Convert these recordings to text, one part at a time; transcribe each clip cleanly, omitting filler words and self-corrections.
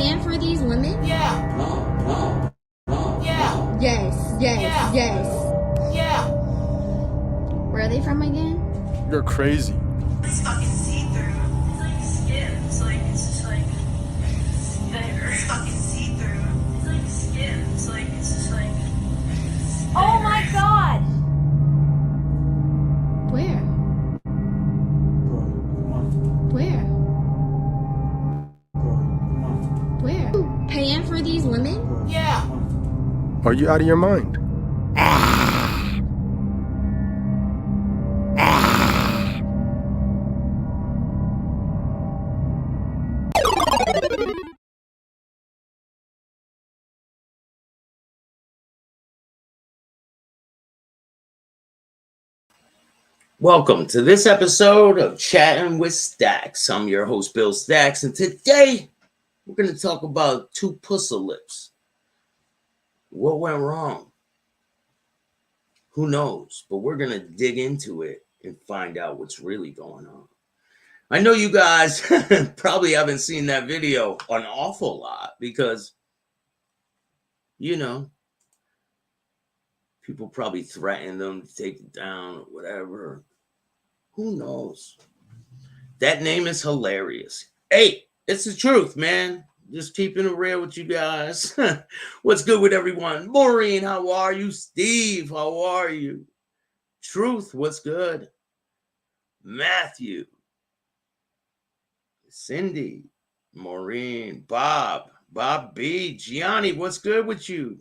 paying for these women? Yeah. No. Yeah. Yes. Yeah. Where are they from again? You're crazy. It's fucking see-through. It's like skin. It's just like there. It's fucking see-through. It's like skin. It's just like Oh my god. Where? Paying for these women? Yeah. Are you out of your mind? Welcome to this episode of Chattin with Staxx. I'm your host, Bill Staxx, and today we're going to talk about TupussAlips. What went wrong? Who knows? But we're going to dig into it and find out what's really going on. I know you guys probably haven't seen that video an awful lot because, you know, people probably threaten them to take it down or whatever. Who knows? That name is hilarious. Hey, it's the truth, man. Just keeping it real with you guys. What's good with everyone? Maureen, how are you? Steve, how are you? Truth, what's good? Matthew, Cindy, Maureen, Bob B, Gianni, what's good with you?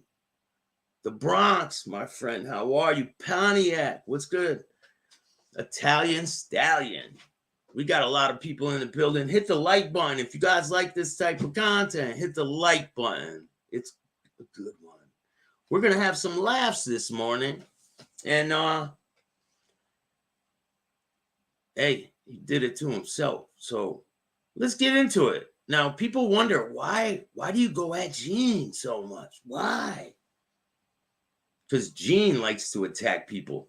The Bronx, my friend, how are you? Pontiac, what's good? Italian Stallion. We got a lot of people in the building. Hit the like button. If you guys like this type of content, hit the like button. It's a good one. We're going to have some laughs this morning. And, hey, he did it to himself. So let's get into it. Now, people wonder, why do you go at Gene so much? Why? Because Gene likes to attack people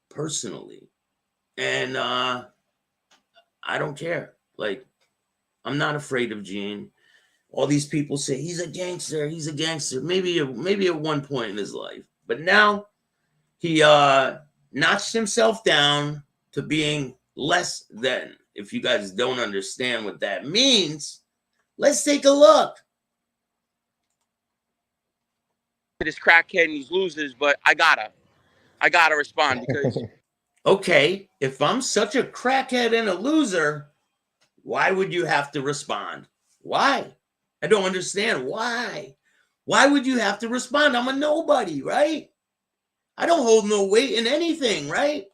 personally. And I don't care. Like, I'm not afraid of Gene. All these people say he's a gangster. He's a gangster. Maybe at one point in his life. But now he notched himself down to being less than. If you guys don't understand what that means, let's take a look. This crackhead and these losers, but I gotta respond because Okay, if I'm such a crackhead and a loser, why would you have to respond? Why? I don't understand. Why? Why would you have to respond? I'm a nobody, right? I don't hold no weight in anything, right?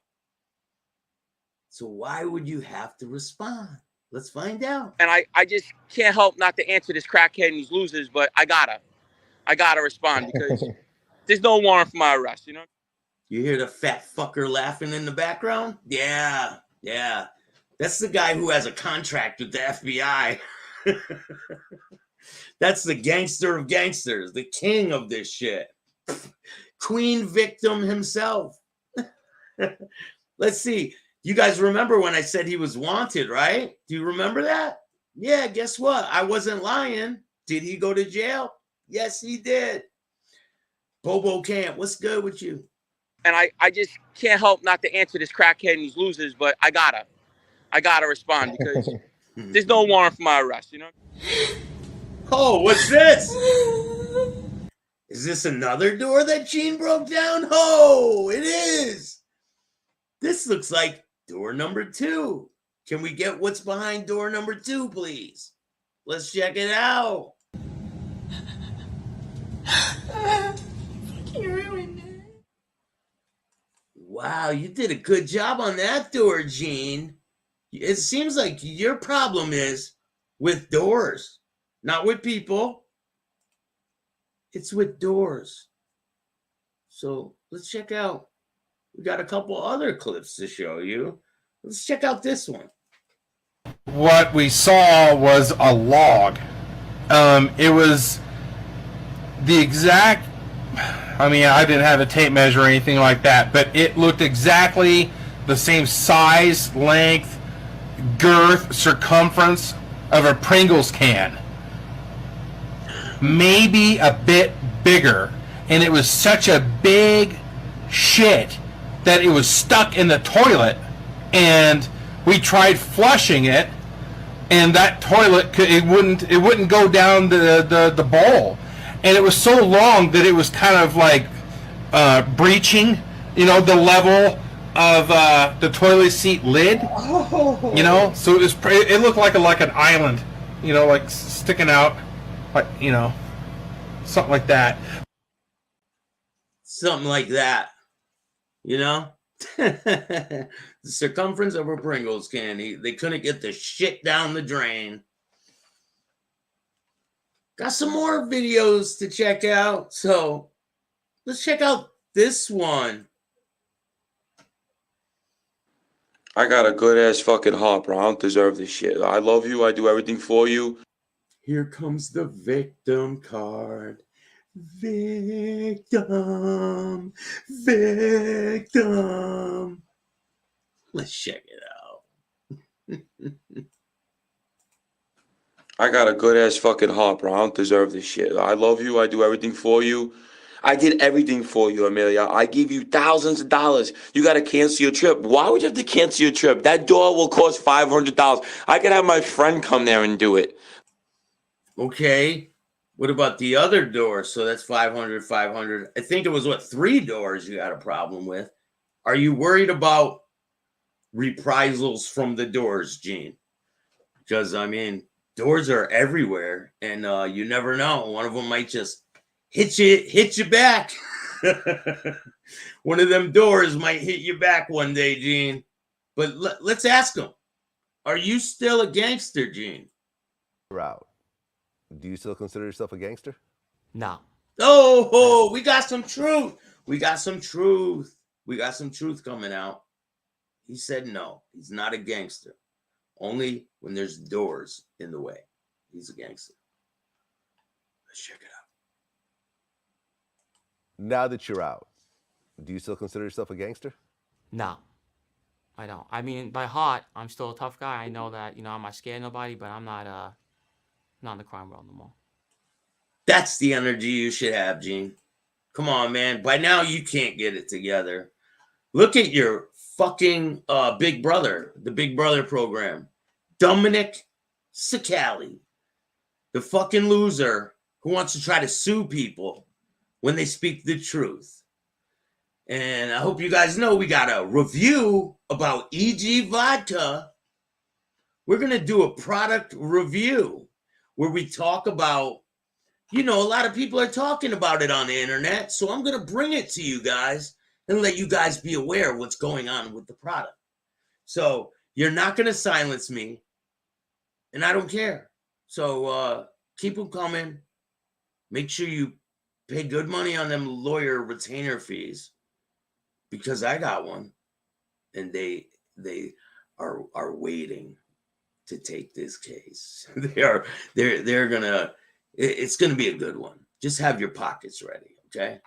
So why would you have to respond? Let's find out. and I just can't help not to answer this crackhead and these losers, but I gotta respond because there's no warrant for my arrest, you know? You hear the fat fucker laughing in the background? Yeah. That's the guy who has a contract with the FBI. That's the gangster of gangsters, the king of this shit. Queen victim himself. Let's see. You guys remember when I said he was wanted, right? Do you remember that? Yeah, guess what? I wasn't lying. Did he go to jail? Yes, he did. Bobo Camp, what's good with you? And I just can't help not to answer this crackhead and these losers, but I gotta respond because there's no warrant for my arrest, you know? Oh, what's this? Is this another door that Gene broke down? Oh, it is. This looks like door number 2. Can we get what's behind door number 2, please? Let's check it out. You ruined it. Wow, you did a good job on that door, Gene. It seems like your problem is with doors, not with people. It's with doors. So let's check out. We got a couple other clips to show you. Let's check out this one. What we saw was a log. It was the exact, I mean, I didn't have a tape measure or anything like that, but it looked exactly the same size, maybe a bit bigger, and it was such a big shit that it was stuck in the toilet, and we tried flushing it, and that toilet it wouldn't go down the bowl, and it was so long that it was kind of like breaching, you know, the level of the toilet seat lid. Oh. You know, so it looked like an island, you know, like sticking out, like, you know, something like that. Something like that, you know. The circumference of a Pringles candy. They couldn't get the shit down the drain. Got some more videos to check out, so let's check out this one. I got a good ass fucking heart, bro. I don't deserve this shit. I love you. I do everything for you. Here comes the victim card. Victim. Let's check it out. I got a good ass fucking heart, bro. I don't deserve this shit. I love you. I do everything for you. I did everything for you, Amelia. I give you thousands of dollars. You got to cancel your trip. Why would you have to cancel your trip? That door will cost $500. I could have my friend come there and do it. Okay. What about the other door? So that's 500, 500. I think it was, what, 3 doors you got a problem with. Are you worried about reprisals from the doors, Gene? Because, I mean, doors are everywhere, and you never know. One of them might just hit you back. One of them doors might hit you back one day, Gene. But let's ask him. Are you still a gangster, Gene? Route. Do you still consider yourself a gangster? No. Oh, we got some truth. We got some truth coming out. He said no, he's not a gangster. Only when there's doors in the way. He's a gangster. Let's check it out. Now that you're out, do you still consider yourself a gangster? No. I don't. I mean, by heart, I'm still a tough guy. I know that, you know, I'm not scared of nobody, but I'm not in the crime world no more. That's the energy you should have, Gene. Come on, man. By now, you can't get it together. Look at your fucking big brother, the Big Brother program. Dominic Sicali, the fucking loser who wants to try to sue people when they speak the truth. And I hope you guys know we got a review about EG Vodka. We're going to do a product review where we talk about, you know, a lot of people are talking about it on the internet. So I'm going to bring it to you guys and let you guys be aware of what's going on with the product. So you're not going to silence me, and I don't care. So keep them coming. Make sure you pay good money on them lawyer retainer fees, because I got one, and they are waiting to take this case. They're gonna. It's gonna be a good one. Just have your pockets ready, okay?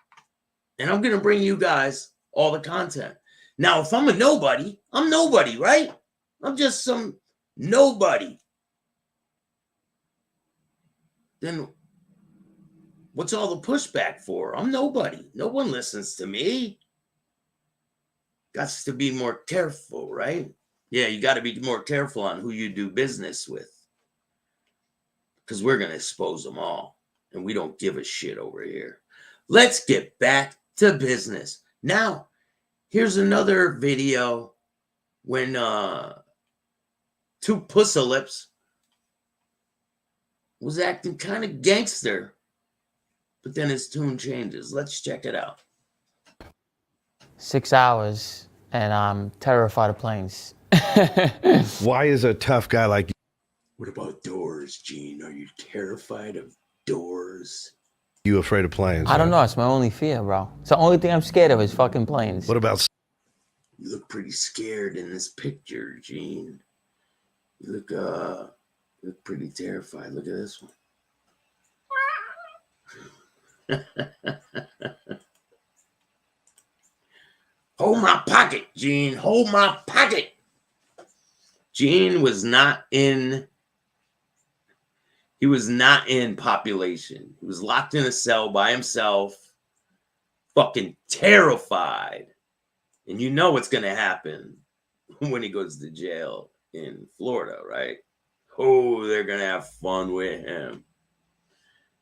And I'm gonna bring you guys all the content. Now, if I'm a nobody, I'm nobody, right? I'm just some nobody. Then what's all the pushback for? I'm nobody. No one listens to me. Got to be more careful, right? Yeah, you got to be more careful on who you do business with, because we're going to expose them all, and we don't give a shit over here. Let's get back to business. Now, here's another video when TupussAlips was acting kind of gangster, but then his tune changes. Let's check it out. 6 hours, and I'm terrified of planes. Why is a tough guy like What about doors, Gene? Are you terrified of doors? you afraid of planes? I don't know. It's my only fear, bro. It's the only thing I'm scared of is fucking planes. What about You look pretty scared in this picture, Gene. You look pretty terrified. Look at this one. Hold my pocket, Gene. Hold my pocket. Gene was not in. He was not in population. He was locked in a cell by himself, fucking terrified. And you know what's going to happen when he goes to jail in Florida, right? Oh, they're going to have fun with him.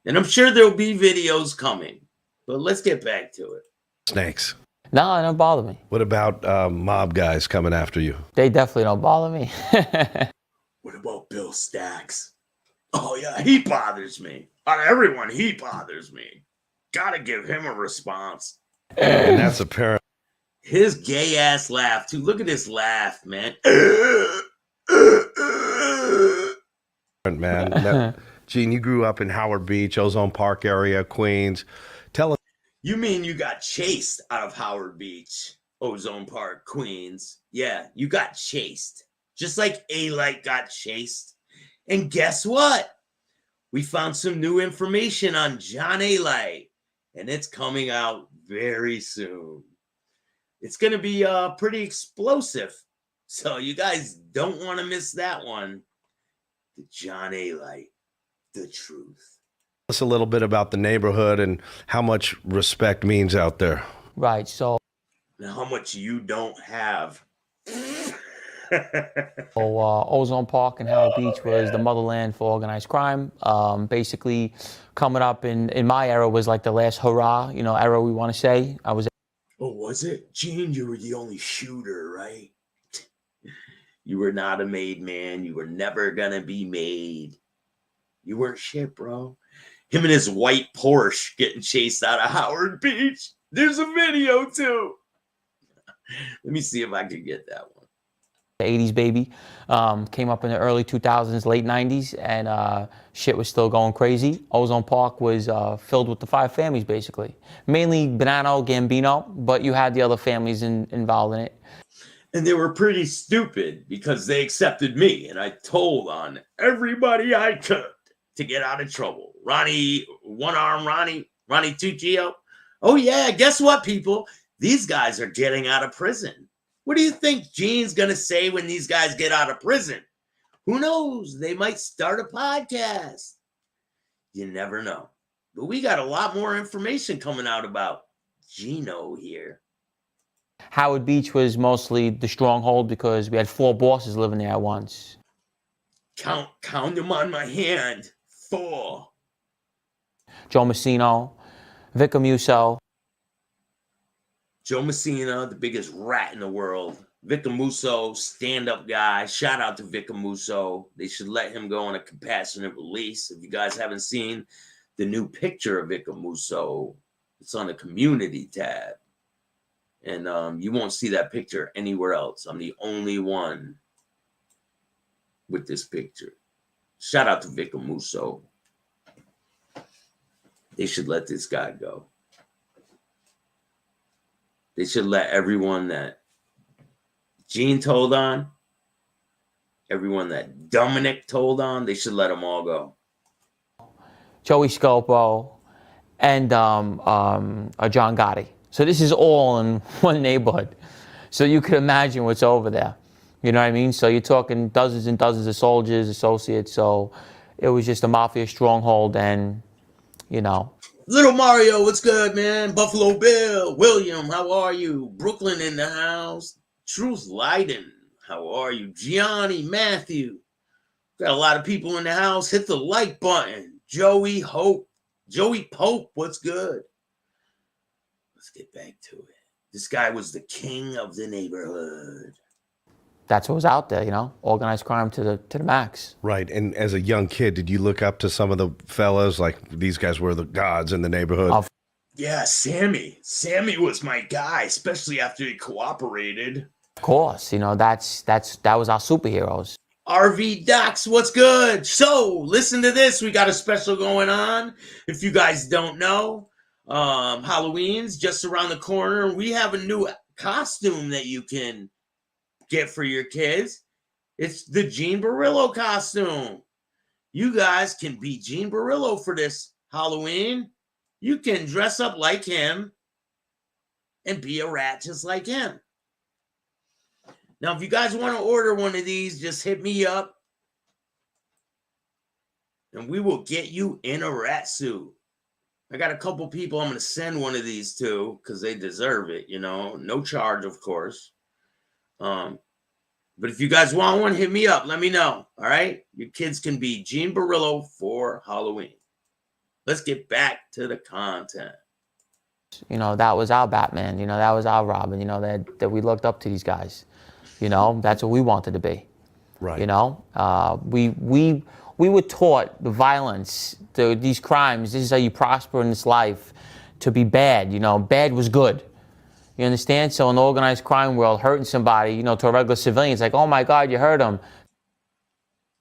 And I'm sure there'll be videos coming. But let's get back to it. Snakes. No, it don't bother me. What about mob guys coming after you? They definitely don't bother me. What about Bill Staxx? Oh, yeah, he bothers me. Out of everyone, he bothers me. Gotta give him a response. And that's apparent. His gay ass laugh, too. Look at his laugh, man. Man. Now, Gene, you grew up in Howard Beach, Ozone Park area, Queens. Tell us. You mean you got chased out of Howard Beach, Ozone Park, Queens? Yeah, you got chased. Just like A-Light got chased. And guess what? We found some new information on John A-Light. And it's coming out very soon. It's going to be pretty explosive. So you guys don't want to miss that one. The John A-Light, the truth. Tell us a little bit about the neighborhood and how much respect means out there. Right, so... And how much you don't have. Ozone Park and Howard Beach was the motherland for organized crime. Basically, coming up in my era was like the last hurrah, era we want to say. I was... Oh, was it? Gene, you were the only shooter, right? You were not a made man. You were never gonna be made. You weren't shit, bro. Him and his white Porsche getting chased out of Howard Beach. There's a video, too. Let me see if I can get that one. The 80s baby. Came up in the early 2000s, late 90s, and shit was still going crazy. Ozone Park was filled with the 5 families, basically. Mainly Bonanno, Gambino, but you had the other families involved in it. And they were pretty stupid because they accepted me, and I told on everybody I could to get out of trouble. Ronnie, one arm Ronnie Tuccio. Oh yeah, guess what, people? These guys are getting out of prison. What do you think Gene's gonna say when these guys get out of prison? Who knows? They might start a podcast. You never know. But we got a lot more information coming out about Gino here. Howard Beach was mostly the stronghold because we had 4 bosses living there at once. Count them on my hand. 4. Joe Messino, Vic Amuso. Joe Messina, the biggest rat in the world. Vic Amuso, stand-up guy. Shout out to Vic Amuso. They should let him go on a compassionate release. If you guys haven't seen the new picture of Vic Amuso, it's on the community tab. And you won't see that picture anywhere else. I'm the only one with this picture. Shout out to Vic Amuso. They should let this guy go. They should let everyone that Gene told on, everyone that Dominic told on, they should let them all go. Joey Scopo, and John Gotti. So this is all in one neighborhood. So you can imagine what's over there. You know what I mean? So you're talking dozens and dozens of soldiers, associates. So it was just a Mafia stronghold, and, Little Mario, what's good, man? Buffalo Bill, William, how are you? Brooklyn in the house. Truth Leiden, how are you? Gianni, Matthew. Got a lot of people in the house. Hit the like button. Joey Pope, what's good? Let's get back to it. This guy was the king of the neighborhood. that's what was out there, organized crime to the max. Right. And as a young kid, did you look up to some of the fellas? Like, these guys were the gods in the neighborhood? Yeah, Sammy. Sammy was my guy, especially after he cooperated. Of course, that was our superheroes. RV Docs, what's good? So, listen to this. We got a special going on. If you guys don't know, Halloween's just around the corner. We have a new costume that you can get for your kids. It's the Gene Borillo costume. You guys can be Gene Borillo for this Halloween. You can dress up like him and be a rat just like him. Now, if you guys want to order one of these, just hit me up. and we will get you in a rat suit. I got a couple people I'm going to send one of these to because they deserve it, you know. No charge, of course. But if you guys want one, hit me up. Let me know, all right? Your kids can be Gene Borillo for Halloween. Let's get back to the content. You know, that was our Batman. You know, that was our Robin. You know, that we looked up to these guys. You know, that's what we wanted to be. Right. You know, we were taught the violence, these crimes. This is how you prosper in this life. To be bad. You know, bad was good. You understand? So in the organized crime world, hurting somebody, you know, to a regular civilian, it's like, oh my God, you hurt him.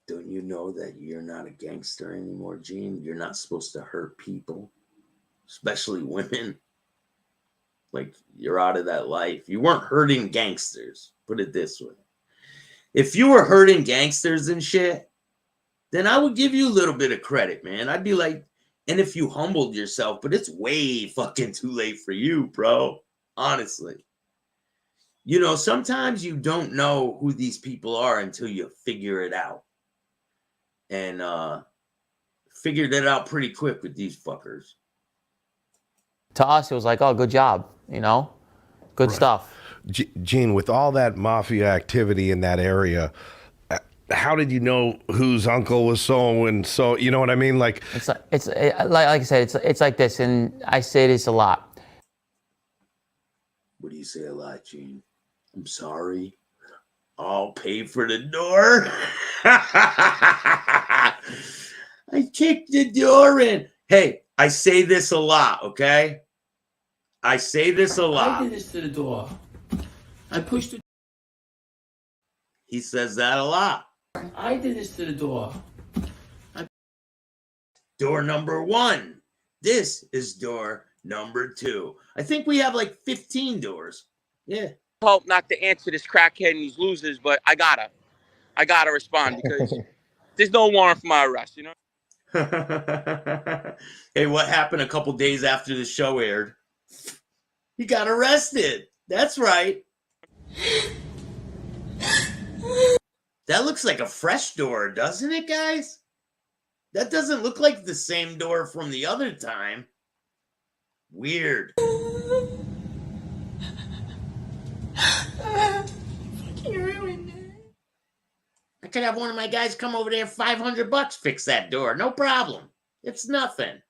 Don't you know that you're not a gangster anymore, Gene? You're not supposed to hurt people, especially women. Like, you're out of that life. You weren't hurting gangsters. Put it this way. If you were hurting gangsters and shit, then I would give you a little bit of credit, man. I'd be like, and if you humbled yourself, but it's way fucking too late for you, bro. Honestly. You know, sometimes you don't know who these people are until you figure it out. And figured it out pretty quick with these fuckers. To us, it was like, oh, good job, you know? Good stuff. Gene, with all that mafia activity in that area, how did you know whose uncle was so and so? You know what I mean? Like like I said, it's like this, and I say this a lot. What do you say a lot, Gene? I'm sorry. I'll pay for the door. I kicked the door in. Hey, I say this a lot, okay? I say this a lot. I did this to the door. I pushed it. He says that a lot. I did this to the door. Door number 1. This is door number 2. I think we have like 15 doors. Yeah. Hope not to answer this crackhead and these losers, but I gotta respond because there's no warrant for my arrest, you know? Hey, what happened a couple days after the show aired? He got arrested. That's right. That looks like a fresh door, doesn't it, guys? That doesn't look like the same door from the other time. Weird. I could have one of my guys come over there, $500, fix that door. No problem. It's nothing.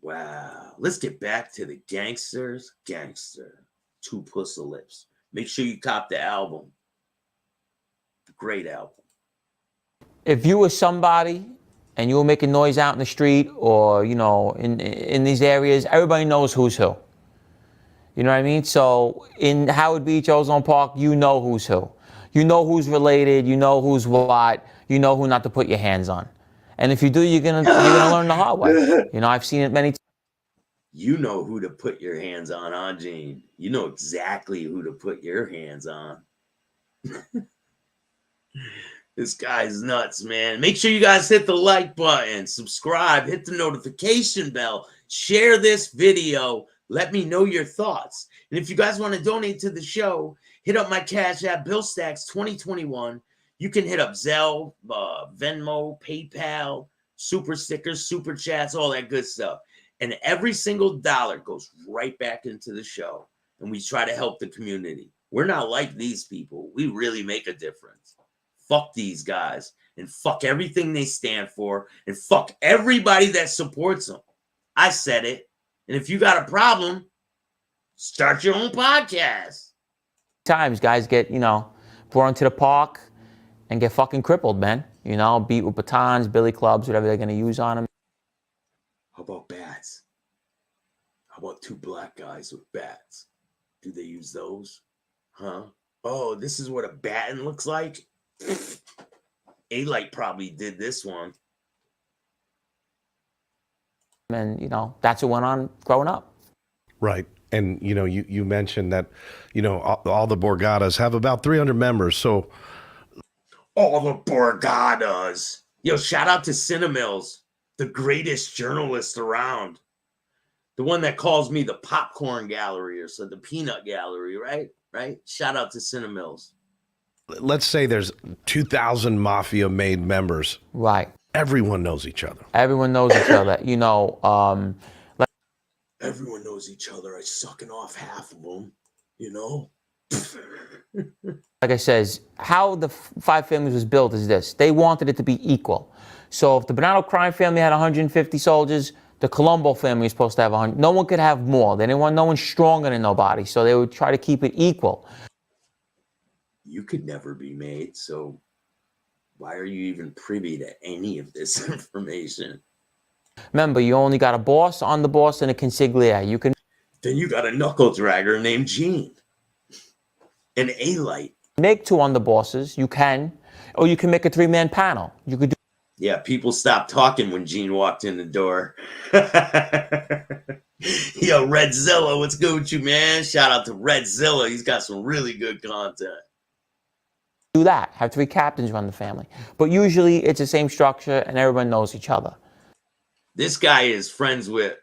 Wow. Let's get back to the Gangsters. Gangster. TupussAlips. Make sure you cop the album. Great album. If you were somebody and you were making noise out in the street or, you know, in these areas, everybody knows who's who. You know what I mean? So in Howard Beach, Ozone Park, you know who's who. You know who's related. You know who's what. You know who not to put your hands on. And if you do, you're gonna learn the hard way. You know, I've seen it many times. You know who to put your hands on, huh, Gene? You know exactly who to put your hands on. This guy's nuts, man. Make sure you guys hit the like button, subscribe, hit the notification bell, share this video. Let me know your thoughts. And if you guys want to donate to the show, hit up my Cash App, Bill Staxx 2021. You can hit up Zelle, Venmo, PayPal, super stickers, super chats, all that good stuff. And every single dollar goes right back into the show. And we try to help the community. We're not like these people. We really make a difference. Fuck these guys. And fuck everything they stand for. And fuck everybody that supports them. I said it. And if you got a problem, start your own podcast. Times guys get, you know, brought into the park and get fucking crippled, man. You know, beat with batons, billy clubs, whatever they're going to use on them. How about bats? How about 2 black guys with bats? Do they use those? Huh? Oh, this is what a baton looks like? A-Light probably did this one. And, you know, that's what went on growing up. Right. And, you know, you mentioned that, you know, all the Borgadas have about 300 members. So all the Borgadas. Yo, shout out to Cinemills, the greatest journalist around. The one that calls me the popcorn gallery or so, the peanut gallery, right? Right? Shout out to Cinemills. let's say there's 2,000 Mafia-made members. Right. Everyone knows each other. Everyone knows each other. You know, Everyone knows each other. I'm sucking off half of them, you know? like I says, how the Five Families was built is this. They wanted it to be equal. So if the Bonanno crime family had 150 soldiers, the Colombo family is supposed to have 100. No one could have more. They didn't want no one stronger than nobody. So they would try to keep it equal. You could never be made, so why are you even privy to any of this information? Remember, you only got a boss, on the boss, and a consigliere. You can. Then you got a knuckle dragger named Gene. An A-light. Make 2 underbosses. You can. Or you can make a 3-man panel. You could do. Yeah, people stopped talking when Gene walked in the door. Yo, Redzilla, what's good with you, man? Shout out to Redzilla. He's got some really good content. Do that. Have 3 captains run the family. But usually it's the same structure and everyone knows each other. This guy is friends with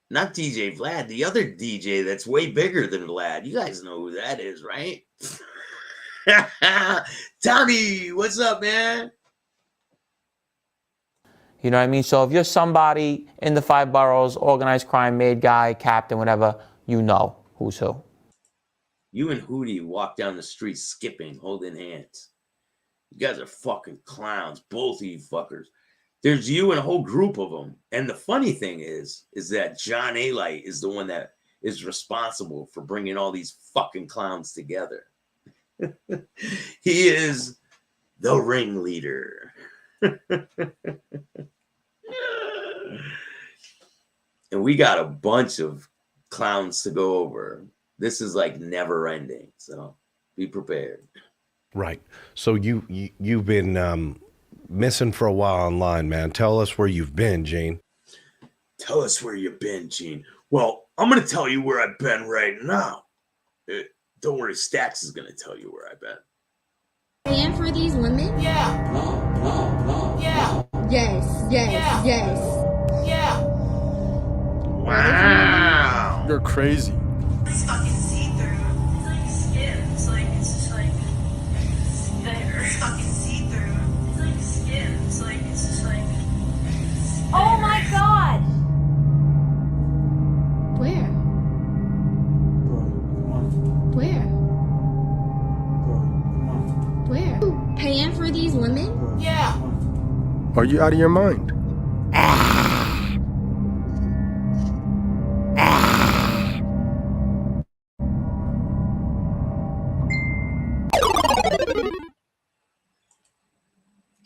not DJ Vlad, the other DJ that's way bigger than Vlad. You guys know who that is, right? Tommy, what's up, man? You know what I mean? So if you're somebody in the 5 boroughs, organized crime, made guy, captain, whatever, you know who's who. You and Hootie walk down the street skipping, holding hands. You guys are fucking clowns, both of you fuckers. There's you and a whole group of them. And the funny thing is that John A-Light is the one that is responsible for bringing all these fucking clowns together. He is the ringleader. And we got a bunch of clowns to go over. This is like never ending, so be prepared. Right. So you've been missing for a while online, man. Tell us where you've been, Gene. Tell us where you've been, Gene. Well, I'm going to tell you where I've been right now. Don't worry, Staxx is going to tell you where I've been. Paying for these women? Yeah. Yeah. Yes, yes, yes. Yeah. Wow. You're crazy. It's fucking see-through. It's like skin. It's just like there. It's fucking see-through. It's like skin. It's just like Oh my god! Where? Where? Where? Paying for these women? Yeah. Are you out of your mind?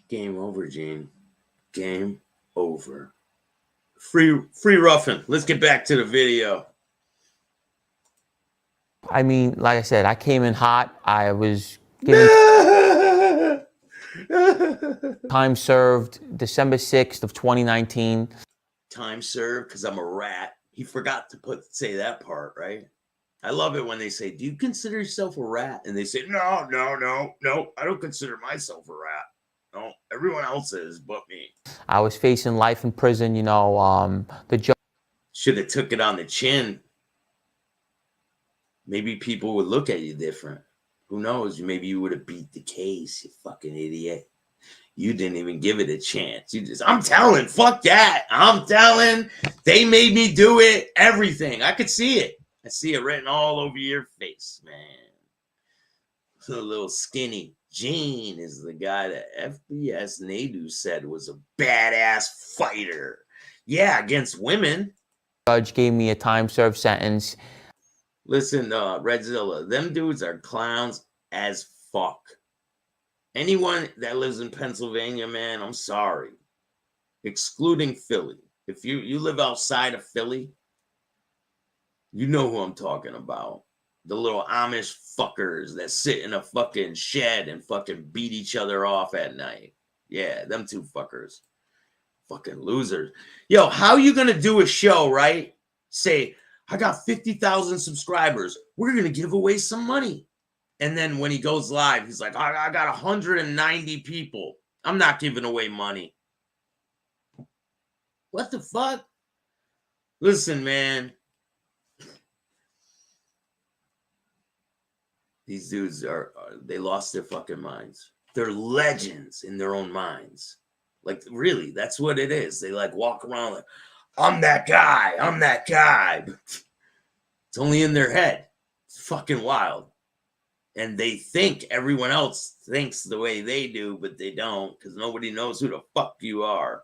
Game over, Gene. Game over. Free roughing. Let's get back to the video. I mean, like I said, I came in hot. I was given time served December 6th of 2019. Time served because I'm a rat. He forgot to say that part, right? I love it when they say, do you consider yourself a rat? And they say, no, I don't consider myself a rat. No, everyone else is but me. I was facing life in prison, you know, the judge should have took it on the chin. Maybe people would look at you different. Who knows? Maybe you would have beat the case, you fucking idiot. You didn't even give it a chance. You just, I'm telling, fuck that. I'm telling, they made me do it. Everything. I could see it. I see it written all over your face, man. A little skinny. Gene is the guy that FBS Nadu said was a badass fighter. Yeah, against women. Judge gave me a time served sentence. Listen, Redzilla, them dudes are clowns as fuck. Anyone that lives in Pennsylvania, man, I'm sorry. Excluding Philly. If you live outside of Philly, you know who I'm talking about. The little Amish fuckers that sit in a fucking shed and fucking beat each other off at night. Yeah, them two fuckers. Fucking losers. Yo, how you gonna do a show, right? Say, I got 50,000 subscribers. We're gonna give away some money. And then when he goes live, he's like, I got 190 people. I'm not giving away money. What the fuck? Listen, man. These dudes they lost their fucking minds. They're legends in their own minds. Like, really, that's what it is. They like walk around like, I'm that guy. I'm that guy. But it's only in their head. It's fucking wild. And they think everyone else thinks the way they do, but they don't, because nobody knows who the fuck you are.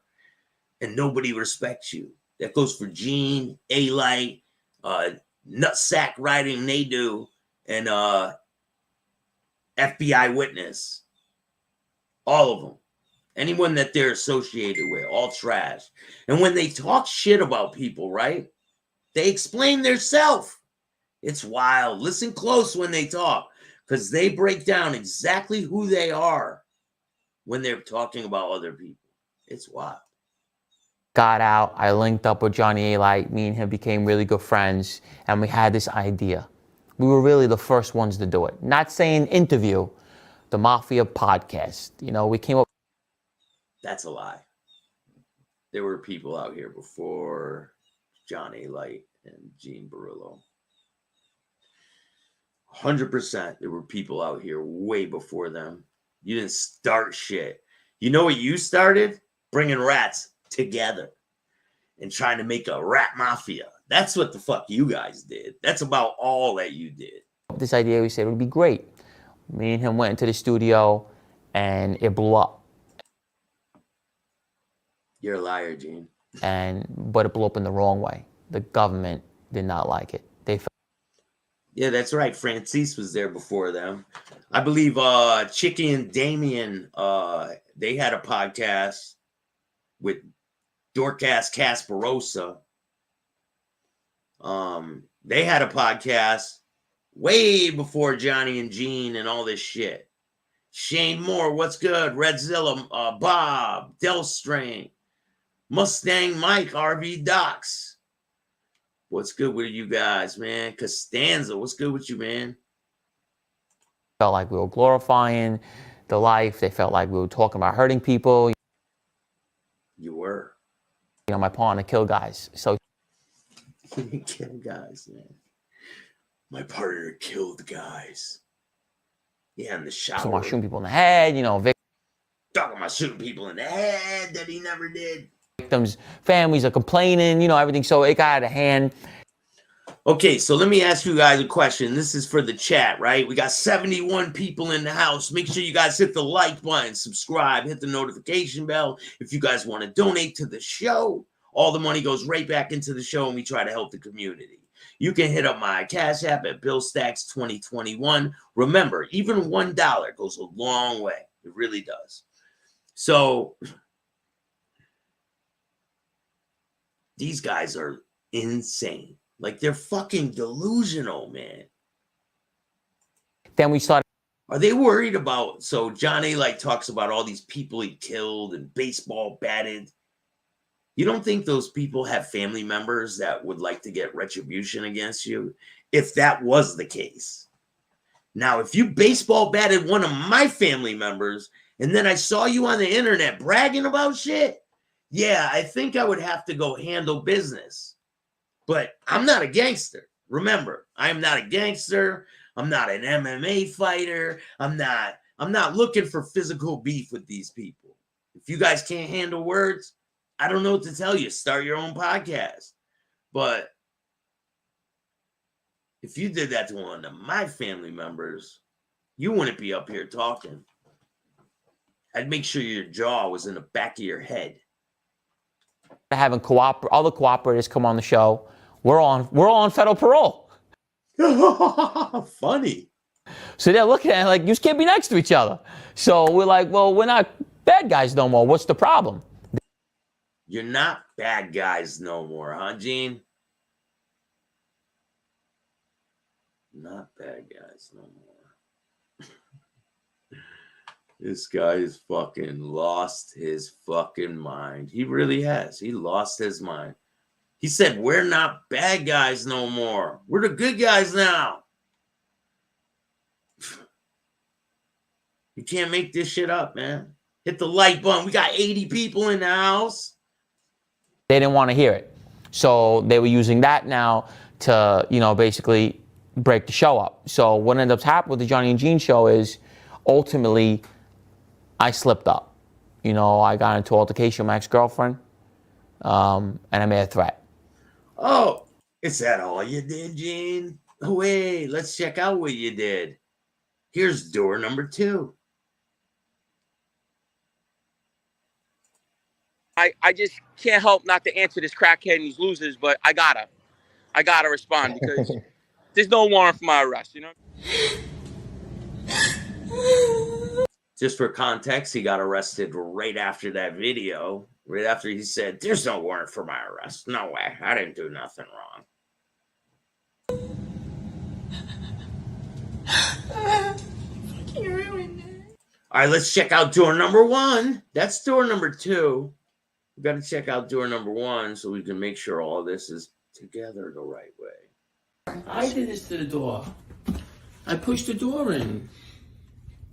And nobody respects you. That goes for Gene, A-Light, Nutsack Riding They Do, and FBI Witness. All of them. Anyone that they're associated with, all trash. And when they talk shit about people, right? They explain their self. It's wild. Listen close when they talk, because they break down exactly who they are when they're talking about other people. It's wild. Got out, I linked up with Johnny A-Light, me and him became really good friends, and we had this idea. We were really the first ones to do it. Not saying interview, the Mafia podcast. You know, we came up. That's a lie. There were people out here before Johnny A-Light and Gene Borillo. 100% there were people out here way before them. You didn't start shit. You know what you started? Bringing rats together and trying to make a rat mafia. That's what the fuck you guys did. That's about all that you did. This idea, we said it would be great. Me and him went into the studio and it blew up. You're a liar, Gene. But it blew up in the wrong way. The government did not like it. They felt. Yeah, that's right. Francis was there before them. I believe Chicky and Damien, they had a podcast with Dorcas Casparosa. They had a podcast way before Johnny and Gene and all this shit. Shane Moore, what's good? Redzilla, Bob, Delstrain, Mustang Mike, RV Docs. What's good with you guys, man? Costanza, what's good with you, man? Felt like we were glorifying the life. They felt like we were talking about hurting people. You were. You know, my partner killed guys. So He killed guys, man. My partner killed guys. Yeah, in the shower. talking about shooting people in the head, you know, Talking about shooting people in the head that he never did. victims, families are complaining, you know, everything. So it got out of hand. Okay, so let me ask you guys a question. This is for the chat, right? We got 71 people in the house. Make sure you guys hit the like button, subscribe, hit the notification bell. If you guys want to donate to the show, all the money goes right back into the show and we try to help the community. You can hit up my Cash App at Bill Staxx 2021. Remember, even $1 goes a long way. It really does. So these guys are insane. Like, they're fucking delusional, man. Then we started. Are they worried about, so Johnny like talks about all these people he killed and baseball batted. You don't think those people have family members that would like to get retribution against you if that was the case? Now, if you baseball batted one of my family members and then I saw you on the internet bragging about shit, yeah, I think I would have to go handle business. But I'm not a gangster. Remember, I am not a gangster. I'm not an MMA fighter. I'm not looking for physical beef with these people. If you guys can't handle words, I don't know what to tell you. Start your own podcast. But if you did that to one of my family members, you wouldn't be up here talking. I'd make sure your jaw was in the back of your head. Having all the cooperators come on the show. We're on federal parole. Funny. So they're looking at it like, you can't be next to each other. So we're like, well, we're not bad guys no more. What's the problem? You're not bad guys no more, huh, Gene? Not bad guys no more. This guy is fucking lost his fucking mind. He really has. He lost his mind. He said, we're not bad guys no more. We're the good guys now. You can't make this shit up, man. Hit the like button. We got 80 people in the house. They didn't want to hear it. So they were using that now to, you know, basically break the show up. So what ended up happening with the Johnny and Gene show is ultimately I slipped up. You know, I got into altercation with my ex-girlfriend, and I made a threat. Oh, is that all you did, Gene? Oh, wait, let's check out what you did. Here's door number 2. I just can't help not to answer this crackhead and these losers, but I gotta respond because there's no warrant for my arrest, you know? Just for context, he got arrested right after that video, right after he said, there's no warrant for my arrest. No way. I didn't do nothing wrong. All right, let's check out door number 1. That's door number 2. We got to check out door number 1 so we can make sure all this is together the right way. I did this to the door. I pushed the door in.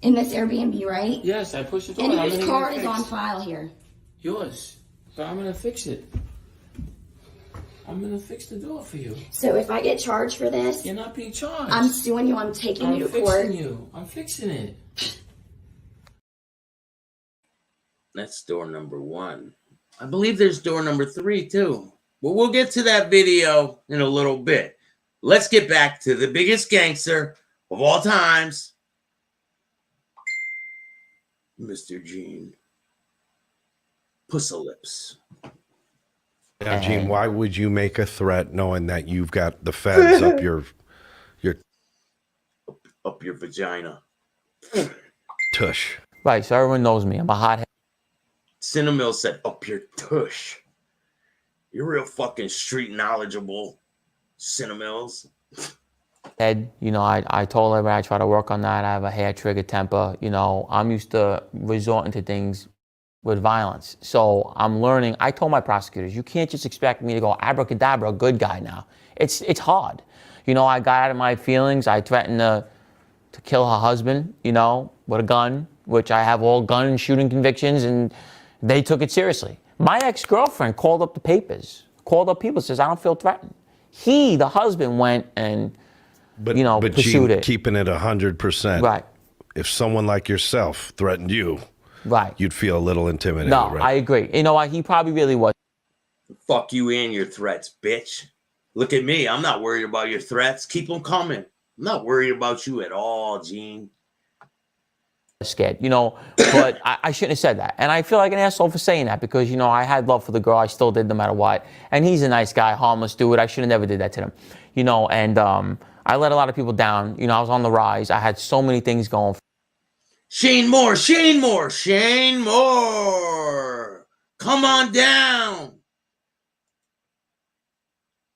In this Airbnb, right? Yes, I pushed the door. And I'm whose gonna card get it is on fixed. file here? Yours. But I'm gonna fix it. I'm gonna fix the door for you. So if I get charged for this, You're not being charged. I'm suing you. I'm taking you to court. I'm fixing it. That's door number 1. I believe there's door number 3 too. But we'll get to that video in a little bit. Let's get back to the biggest gangster of all times, Mr. Gene. TupussAlips. Now, Gene, why would you make a threat knowing that you've got the feds up your up your vagina? tush? Right, so everyone knows me. I'm a hothead. Cinnamil said, up your tush. You're real fucking street knowledgeable, Cinnamils. Ed, you know, I told everybody I try to work on that. I have a hair trigger temper. You know, I'm used to resorting to things with violence. So I'm learning. I told my prosecutors, you can't just expect me to go abracadabra, good guy now. It's hard. You know, I got out of my feelings. I threatened to kill her husband, you know, with a gun, which I have all gun shooting convictions, and they took it seriously. My ex-girlfriend called up the papers, called up people, says, I don't feel threatened. He, the husband, went and, But pursued Gene, it. keeping it 100%. Right. If someone like yourself threatened you, right, you'd feel a little intimidated, No, right? I agree. You know what? He probably really was. Fuck you and your threats, bitch. Look at me. I'm not worried about your threats. Keep them coming. I'm not worried about you at all, Gene. Scared, you know, but I shouldn't have said that. And I feel like an asshole for saying that because, you know, I had love for the girl. I still did no matter what. And he's a nice guy, harmless dude. I should have never did that to him, you know, and I let a lot of people down. You know, I was on the rise. I had so many things going. Shane Moore, Shane Moore, Shane Moore. Come on down.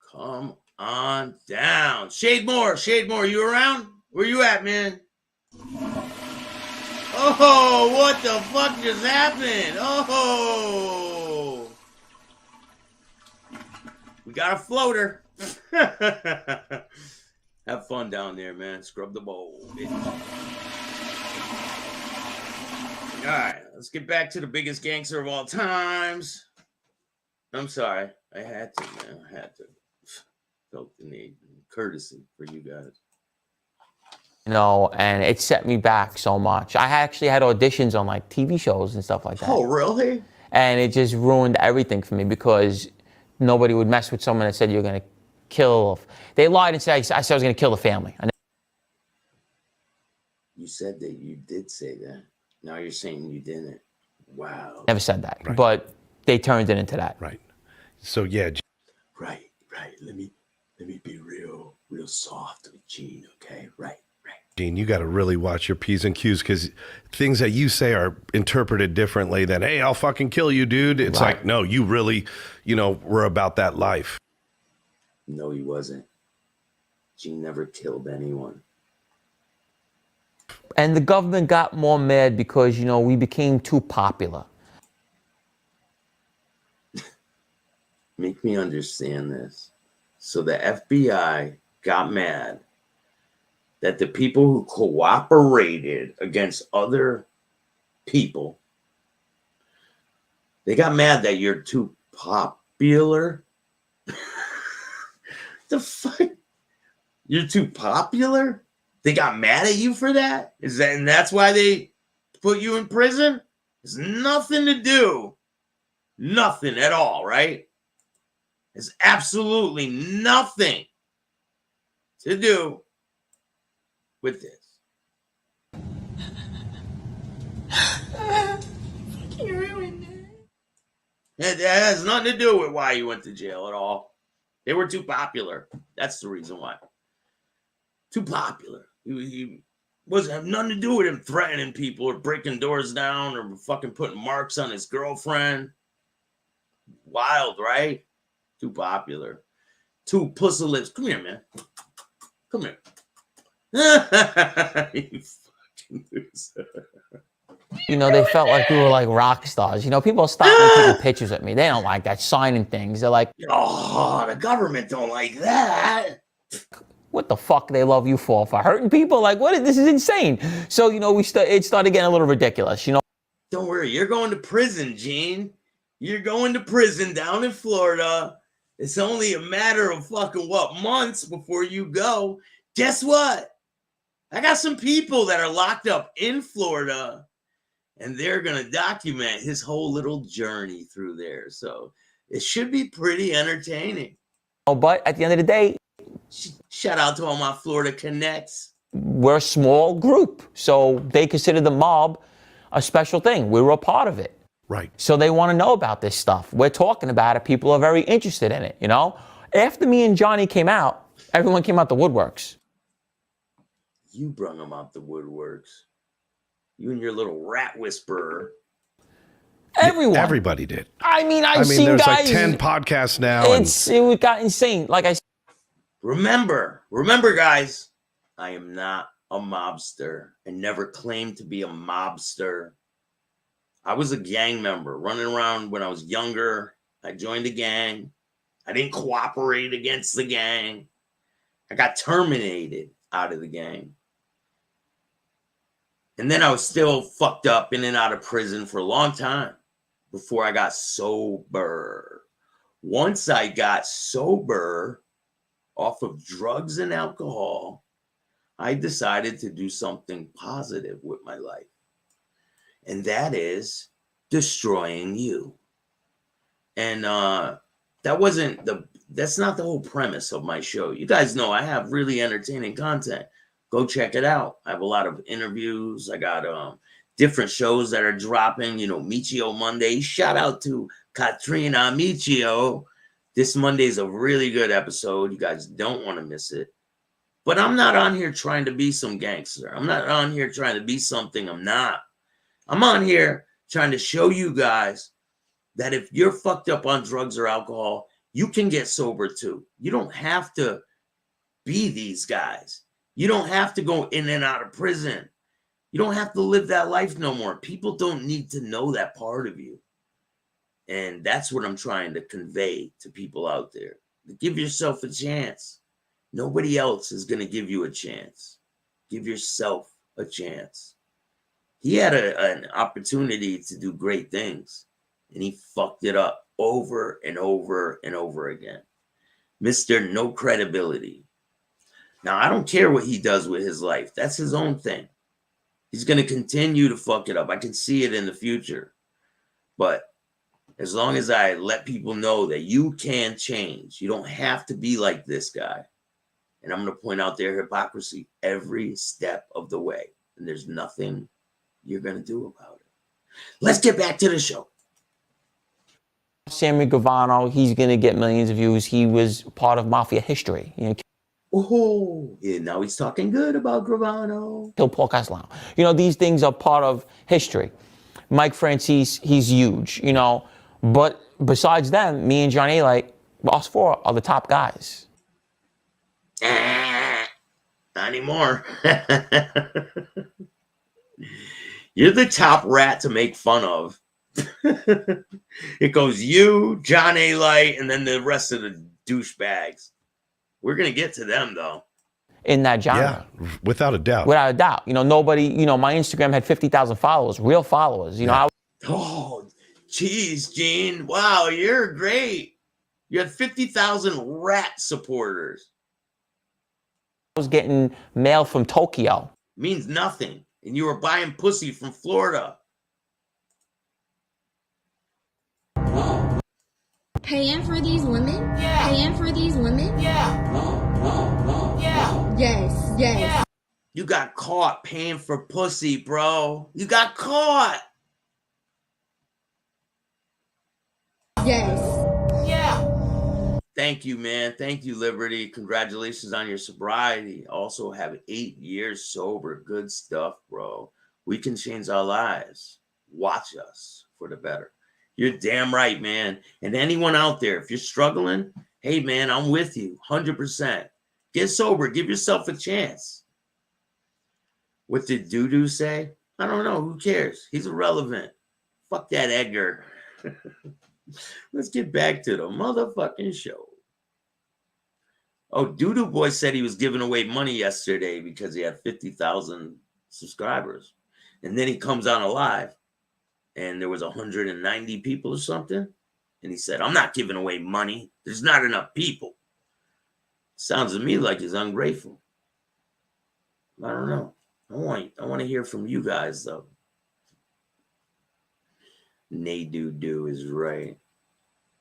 Come on down. Shade Moore, you around? Where you at, man? Oh, what the fuck just happened? Oh. We got a floater. Have fun down there, man. Scrub the bowl, bitch. All right, let's get back to the biggest gangster of all times. I'm sorry. I had to, man. I had to. Felt the need, courtesy for you guys. You know, and it set me back so much. I actually had auditions on like TV shows and stuff like that. Oh, really? And it just ruined everything for me because nobody would mess with someone that said you're going to kill. They lied and said I said I was going to kill the family. You said that you did say that. Now you're saying you didn't. Wow. Never said that, Right. but they turned it into that. Right. So yeah. Right. Let me be real soft with Gene, okay? Right. Gene, you got to really watch your P's and Q's because things that you say are interpreted differently than, hey, I'll fucking kill you, dude. It's Right. like, no, you really, were about that life. No, he wasn't. Gene never killed anyone. And the government got more mad because, you know, we became too popular. Make me understand this. So the FBI got mad that the people who cooperated against other people, they got mad that you're too popular. The fuck? You're too popular? They got mad at you for that? And that's why they put you in prison? It's nothing to do. Nothing at all, right? It's absolutely nothing to do with this. You ruined it. It has nothing to do with why you went to jail at all. They were too popular. That's the reason why. Too popular. He wasn't have nothing to do with him threatening people or breaking doors down or fucking putting marks on his girlfriend. Wild, right? Too popular. TupussAlips. Come here, man. Come here. You fucking loser. You know, they felt like we were like rock stars. You know, people stop me taking pictures with me. They don't like that, signing things. They're like, oh, the government don't like that. What the fuck they love you for hurting people? Like, this is insane. So, you know, it started getting a little ridiculous, you know. Don't worry, you're going to prison, Gene. You're going to prison down in Florida. It's only a matter of fucking months before you go. Guess what? I got some people that are locked up in Florida, and they're going to document his whole little journey through there. So it should be pretty entertaining. Oh, but at the end of the day, shout out to all my Florida connects. We're a small group, so they consider the mob a special thing. We were a part of it. Right. So they want to know about this stuff. We're talking about it. People are very interested in it, you know? After me and Johnny came out, everyone came out the woodworks. You brung them out the woodworks. You and your little rat whisperer. Everyone. Everybody did. I mean, I've seen there's guys. Like 10 podcasts now. It got insane. Like I said. Remember, guys, I am not a mobster and never claimed to be a mobster. I was a gang member running around when I was younger. I joined a gang. I didn't cooperate against the gang. I got terminated out of the gang. And then I was still fucked up in and out of prison for a long time before I got sober. Once I got sober off of drugs and alcohol, I decided to do something positive with my life. And that is destroying you. And that's not the whole premise of my show. You guys know I have really entertaining content. Go check it out. I have a lot of interviews. I got different shows that are dropping, you know, Michio Monday. Shout out to Katrina Michio. This Monday is a really good episode. You guys don't want to miss it. But I'm not on here trying to be some gangster. I'm not on here trying to be something I'm not. I'm on here trying to show you guys that if you're fucked up on drugs or alcohol, you can get sober too. You don't have to be these guys. You don't have to go in and out of prison. You don't have to live that life no more. People don't need to know that part of you. And that's what I'm trying to convey to people out there. Give yourself a chance. Nobody else is going to give you a chance. Give yourself a chance. He had an opportunity to do great things, and he fucked it up over and over and over again. Mr. No credibility. Now, I don't care what he does with his life. That's his own thing. He's going to continue to fuck it up. I can see it in the future. But as long as I let people know that you can change, you don't have to be like this guy. And I'm going to point out their hypocrisy every step of the way. And there's nothing you're going to do about it. Let's get back to the show. Sammy Gravano, he's going to get millions of views. He was part of Mafia history. You know, oh, yeah, now he's talking good about Gravano. Kill Paul Castellano. You know, these things are part of history. Mike Francis, he's huge, you know. But besides them, me and Johnny, like, us four are the top guys. Not anymore. You're the top rat to make fun of. It goes you, John A. Light, and then the rest of the douchebags. We're going to get to them, though. In that genre. Yeah, without a doubt. Without a doubt. You know, nobody, you know, my Instagram had 50,000 followers, real followers. You know, oh, geez, Gene. Wow, you're great. You had 50,000 rat supporters. was getting mail from Tokyo. Means nothing. And you were buying pussy from Florida. Paying for these women? Yeah. Paying for these women? Yeah. Yeah. Yes, yes. Yeah. You got caught paying for pussy, bro. You got caught. Yes. Yeah. Thank you, man. Thank you, Liberty. Congratulations on your sobriety. Also have 8 years sober. Good stuff, bro. We can change our lives. Watch us for the better. You're damn right, man. And anyone out there, if you're struggling, hey, man, I'm with you 100%. Get sober. Give yourself a chance. What did Doo-Doo say? I don't know. Who cares? He's irrelevant. Fuck that Edgar. Let's get back to the motherfucking show. Oh, Doodoo Boy said he was giving away money yesterday because he had 50,000 subscribers. And then he comes on live and there was 190 people or something. And he said, I'm not giving away money. There's not enough people. Sounds to me like he's ungrateful. I don't know. I want to hear from you guys, though. Nay-do-do is right.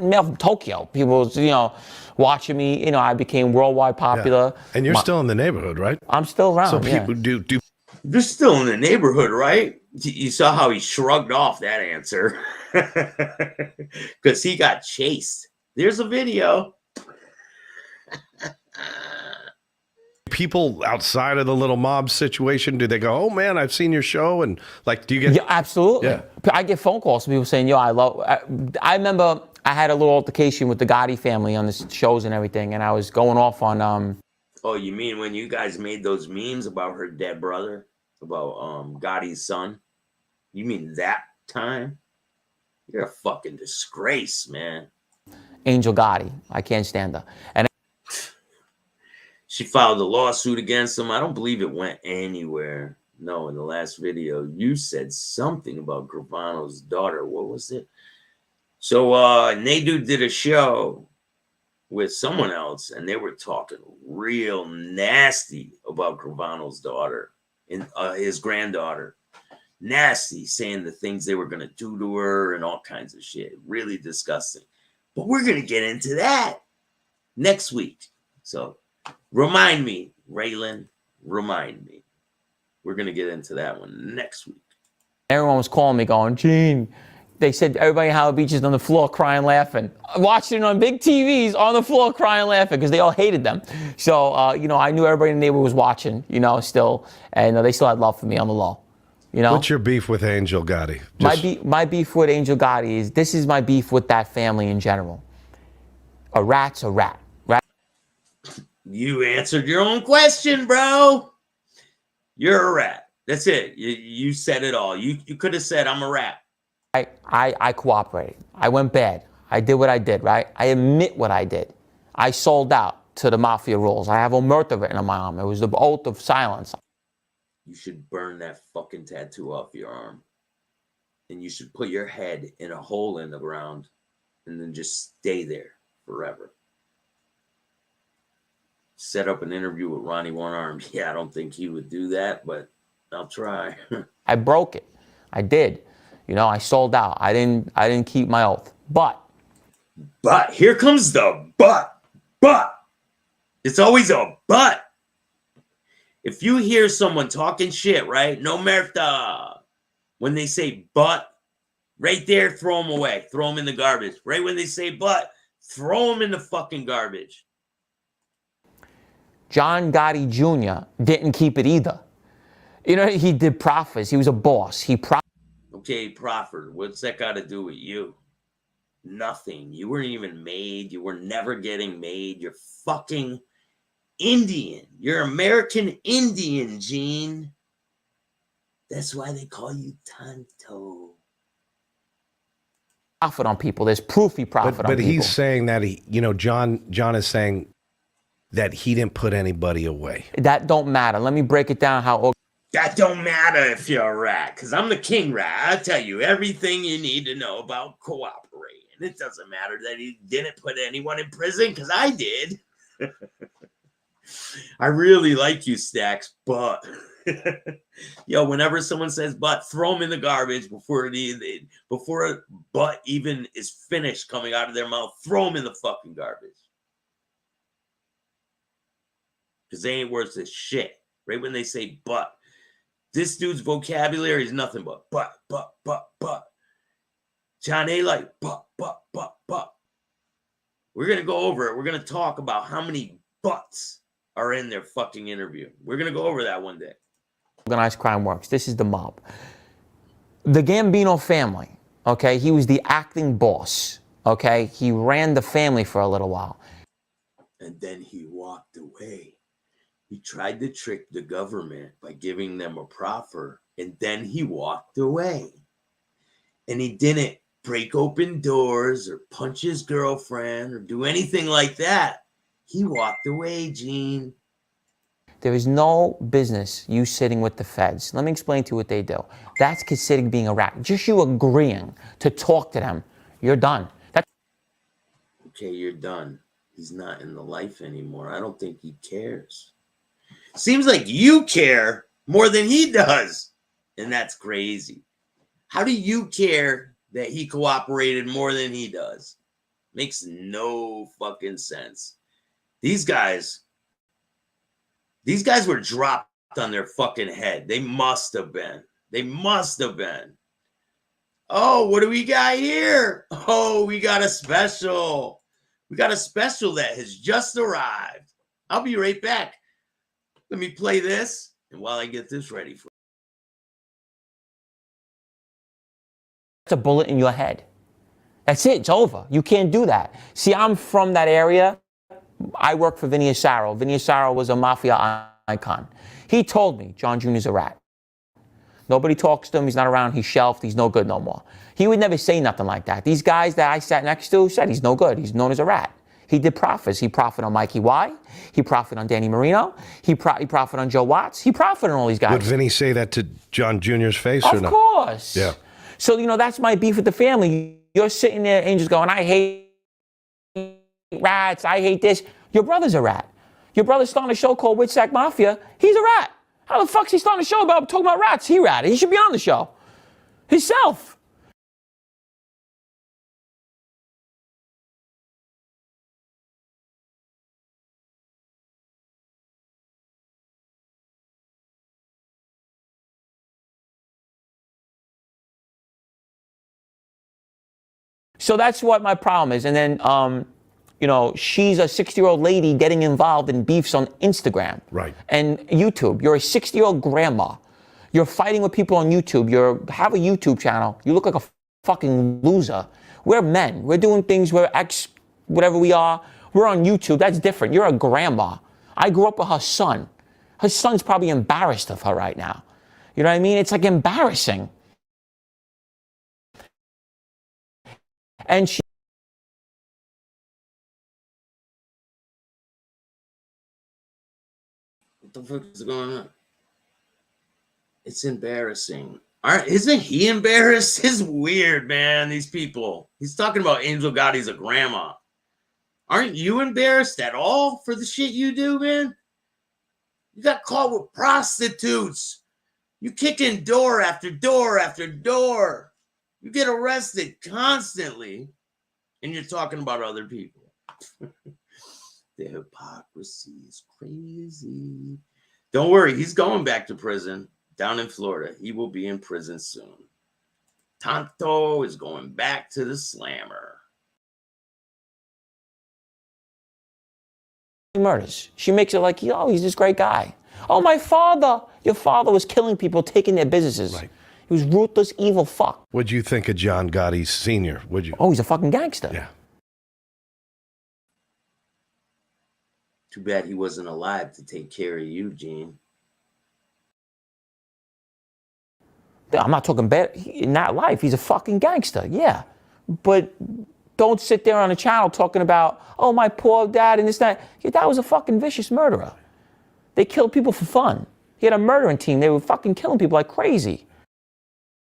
Mail from Tokyo. People, watching me. I became worldwide popular. Yeah. And you're still in the neighborhood, right? I'm still around. So people do. You're still in the neighborhood, right? You saw how he shrugged off that answer. Because he got chased. There's a video. People outside of the little mob situation, do they go, oh man, I've seen your show? And like, do you get... Yeah, absolutely. Yeah. I get phone calls from people saying, I remember I had a little altercation with the Gotti family on the shows and everything. And I was going off on... Oh, you mean when you guys made those memes about her dead brother? About Gotti's son? You mean that time? You're a fucking disgrace, man. Angel Gotti. I can't stand her. And she filed a lawsuit against him. I don't believe it went anywhere. No, in the last video, you said something about Gravano's daughter. What was it? So Nadu did a show with someone else, and they were talking real nasty about Gravano's daughter and his granddaughter. Nasty, saying the things they were going to do to her and all kinds of shit. Really disgusting. But we're going to get into that next week. So remind me, Raylan, remind me. We're going to get into that one next week. Everyone was calling me going, Gene, they said everybody in Howard Beach is on the floor crying, laughing. Watching it on big TVs on the floor crying, laughing because they all hated them. So, I knew everybody in the neighborhood was watching, still. And they still had love for me on the low. What's your beef with Angel Gotti? My beef with Angel Gotti is, this is my beef with that family in general. A rat's a rat. You answered your own question, bro. You're a rat. That's it. You said it all. You could have said, I'm a rat. I cooperated. I went bad. I did what I did, right? I admit what I did. I sold out to the Mafia rules. I have omerta written on my arm. It was the oath of silence. You should burn that fucking tattoo off your arm. And you should put your head in a hole in the ground and then just stay there forever. Set up an interview with Ronnie One Arm. Yeah, I don't think he would do that, but I'll try. I broke it. I did. I sold out. I didn't keep my oath. But here comes the but. It's always a but. If you hear someone talking shit, right? No merda. When they say but, right there, throw them away. Throw them in the garbage. Right when they say but, throw them in the fucking garbage. John Gotti Jr. didn't keep it either. He did profits. He was a boss. Okay, proffered. What's that got to do with you? Nothing. You weren't even made. You were never getting made. You're fucking Indian. You're American Indian, Gene. That's why they call you Tonto. Profit on people. There's proof he profited on people. But he's saying that John is saying that he didn't put anybody away. That don't matter. Let me break it down how... That don't matter if you're a rat, because I'm the king rat. I'll tell you everything you need to know about cooperating. It doesn't matter that he didn't put anyone in prison, because I did. I really like you, Staxx, but yo, whenever someone says "but," throw them in the garbage before a "but" even is finished coming out of their mouth. Throw them in the fucking garbage because they ain't worth a shit. Right when they say "but," this dude's vocabulary is nothing but but. John A. like but. We're gonna go over it. We're gonna talk about how many buts are in their fucking interview. We're gonna go over that one day. Organized crime works. This is the mob. The Gambino family, okay? He was the acting boss, okay? He ran the family for a little while. And then he walked away. He tried to trick the government by giving them a proffer, and then he walked away. And he didn't break open doors or punch his girlfriend or do anything like that. He walked away, Gene. There is no business you sitting with the feds. Let me explain to you what they do. That's considered being a rat. Just you agreeing to talk to them, you're done. Okay, you're done. He's not in the life anymore. I don't think he cares. Seems like you care more than he does. And that's crazy. How do you care that he cooperated more than he does? Makes no fucking sense. These guys were dropped on their fucking head. They must have been. Oh, what do we got here? Oh, we got a special. We got a special that has just arrived. I'll be right back. Let me play this. And while I get this ready for It's a bullet in your head. That's it. It's over. You can't do that. See, I'm from that area. I work for Vinny Asaro. Vinny Asaro was a Mafia icon. He told me John Jr.'s a rat. Nobody talks to him. He's not around. He's shelved. He's no good no more. He would never say nothing like that. These guys that I sat next to said he's no good. He's known as a rat. He did profits. He profited on Mikey Y. He profited on Danny Marino. He profited on Joe Watts. He profited on all these guys. Would Vinny say that to John Jr.'s face or Of no? course. Yeah. So, that's my beef with the family. You're sitting there and just going, I hate rats. I hate this. Your brother's a rat. Your brother's starting a show called Witsack Mafia. He's a rat. How the fuck's he starting a show about talking about rats? He rat. He should be on the show. Himself. So that's what my problem is. And then, she's a 60-year-old lady getting involved in beefs on Instagram. Right. And YouTube. You're a 60-year-old grandma. You're fighting with people on YouTube. You have a YouTube channel. You look like a fucking loser. We're men. We're doing things. We're whatever we are. We're on YouTube. That's different. You're a grandma. I grew up with her son. Her son's probably embarrassed of her right now. You know what I mean? It's like embarrassing. And she what the fuck is going on? It's embarrassing. Isn't he embarrassed? It's weird, man, these people. He's talking about Angel Gotti's a grandma. Aren't you embarrassed at all for the shit you do, man? You got caught with prostitutes. You kick in door after door after door. You get arrested constantly, and you're talking about other people. The hypocrisy is crazy. Don't worry, he's going back to prison down in Florida. He will be in prison soon. Tonto is going back to the slammer. murders. She makes it like, he's this great guy. Oh, my father. Your father was killing people, taking their businesses. Right. He was ruthless, evil fuck. What'd you think of John Gotti Sr.? Would you? Oh, he's a fucking gangster. Yeah. Too bad he wasn't alive to take care of you, Gene. I'm not talking bad in that life. He's a fucking gangster, yeah. But don't sit there on a channel talking about, oh, my poor dad and this, that. Your dad was a fucking vicious murderer. They killed people for fun. He had a murdering team. They were fucking killing people like crazy.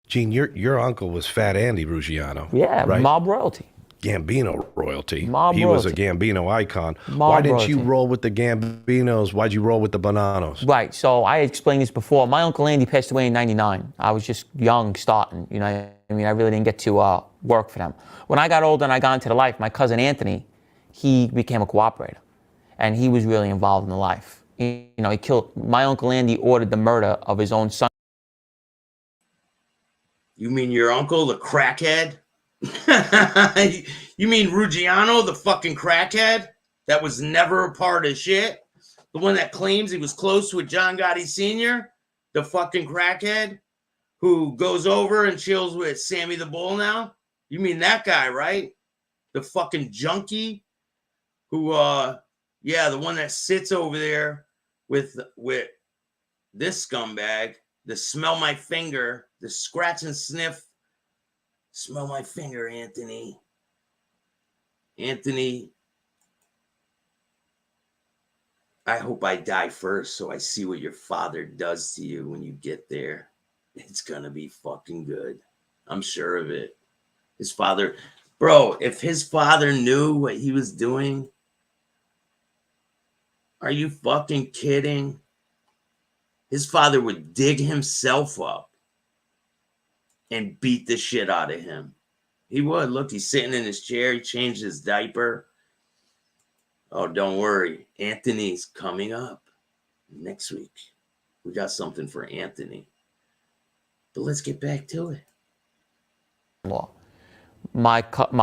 Gene, your uncle was Fat Andy Rugiano. Yeah, right? mob royalty. Gambino royalty. Mob He was a royalty. Gambino icon. Mob Why didn't you royalty. roll with the Gambinos? Why'd you roll with the Bonanos? Right. So I explained this before. My Uncle Andy passed away in '99. I was just young, starting. You know, I mean, I really didn't get to work for them. When I got older and I got into the life, my cousin Anthony, he became a cooperator, and he was really involved in the life. You know, he killed. My Uncle Andy ordered the murder of his own son. You mean your uncle, the crackhead? You mean Rugiano, the fucking crackhead? That was never a part of shit? The one that claims he was close with John Gotti Sr.? The fucking crackhead? Who goes over and chills with Sammy the Bull now? You mean that guy, right? The fucking junkie? Who, yeah, the one that sits over there with this scumbag. The smell my finger, the scratch and sniff. Smell my finger, Anthony. Anthony, I hope I die first so I see what your father does to you when you get there. It's gonna be fucking good. I'm sure of it. His father, bro, if his father knew what he was doing, are you fucking kidding? His father would dig himself up and beat the shit out of him. He would. Look, he's sitting in his chair. He changed his diaper. Oh, don't worry. Anthony's coming up next week. We got something for Anthony. But let's get back to it. My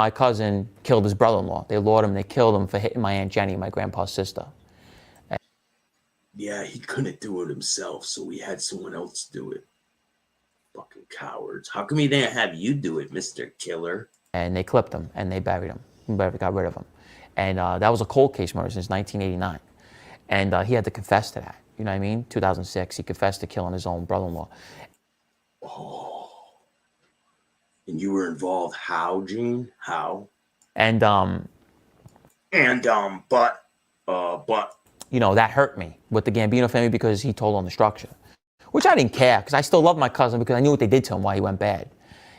cousin killed his brother-in-law. They lured him. They killed him for hitting my Aunt Jenny, my grandpa's sister. Yeah, he couldn't do it himself, so we had someone else do it. Fucking cowards. How come he didn't have you do it, Mr. Killer? And they clipped him, and they buried him. Got rid of him. And that was a cold case murder since 1989. And he had to confess to that. You know what I mean? 2006, he confessed to killing his own brother-in-law. Oh. And you were involved. How, Gene? How? And but you know, that hurt me with the Gambino family because he told on the structure, which I didn't care because I still loved my cousin because I knew what they did to him while he went bad.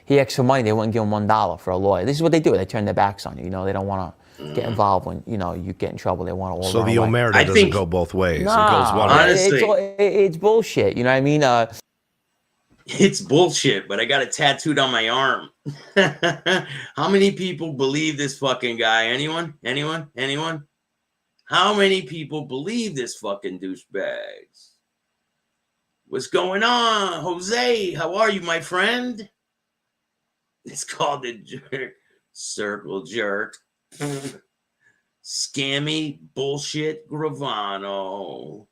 He asked for money, they wouldn't give him $1 for a lawyer. This is what they do. They turn their backs on you. You know, they don't want to get involved when, you know, you get in trouble. They want to all So the omerta doesn't go both ways. Nah, it goes one way. Honestly, it's bullshit. You know what I mean? It's bullshit, but I got it tattooed on my arm. How many people believe this fucking guy? Anyone? Anyone? Anyone? How many people believe this fucking douchebags? What's going on? Jose, how are you, my friend? It's called the jerk. Circle jerk. Scammy bullshit Gravano.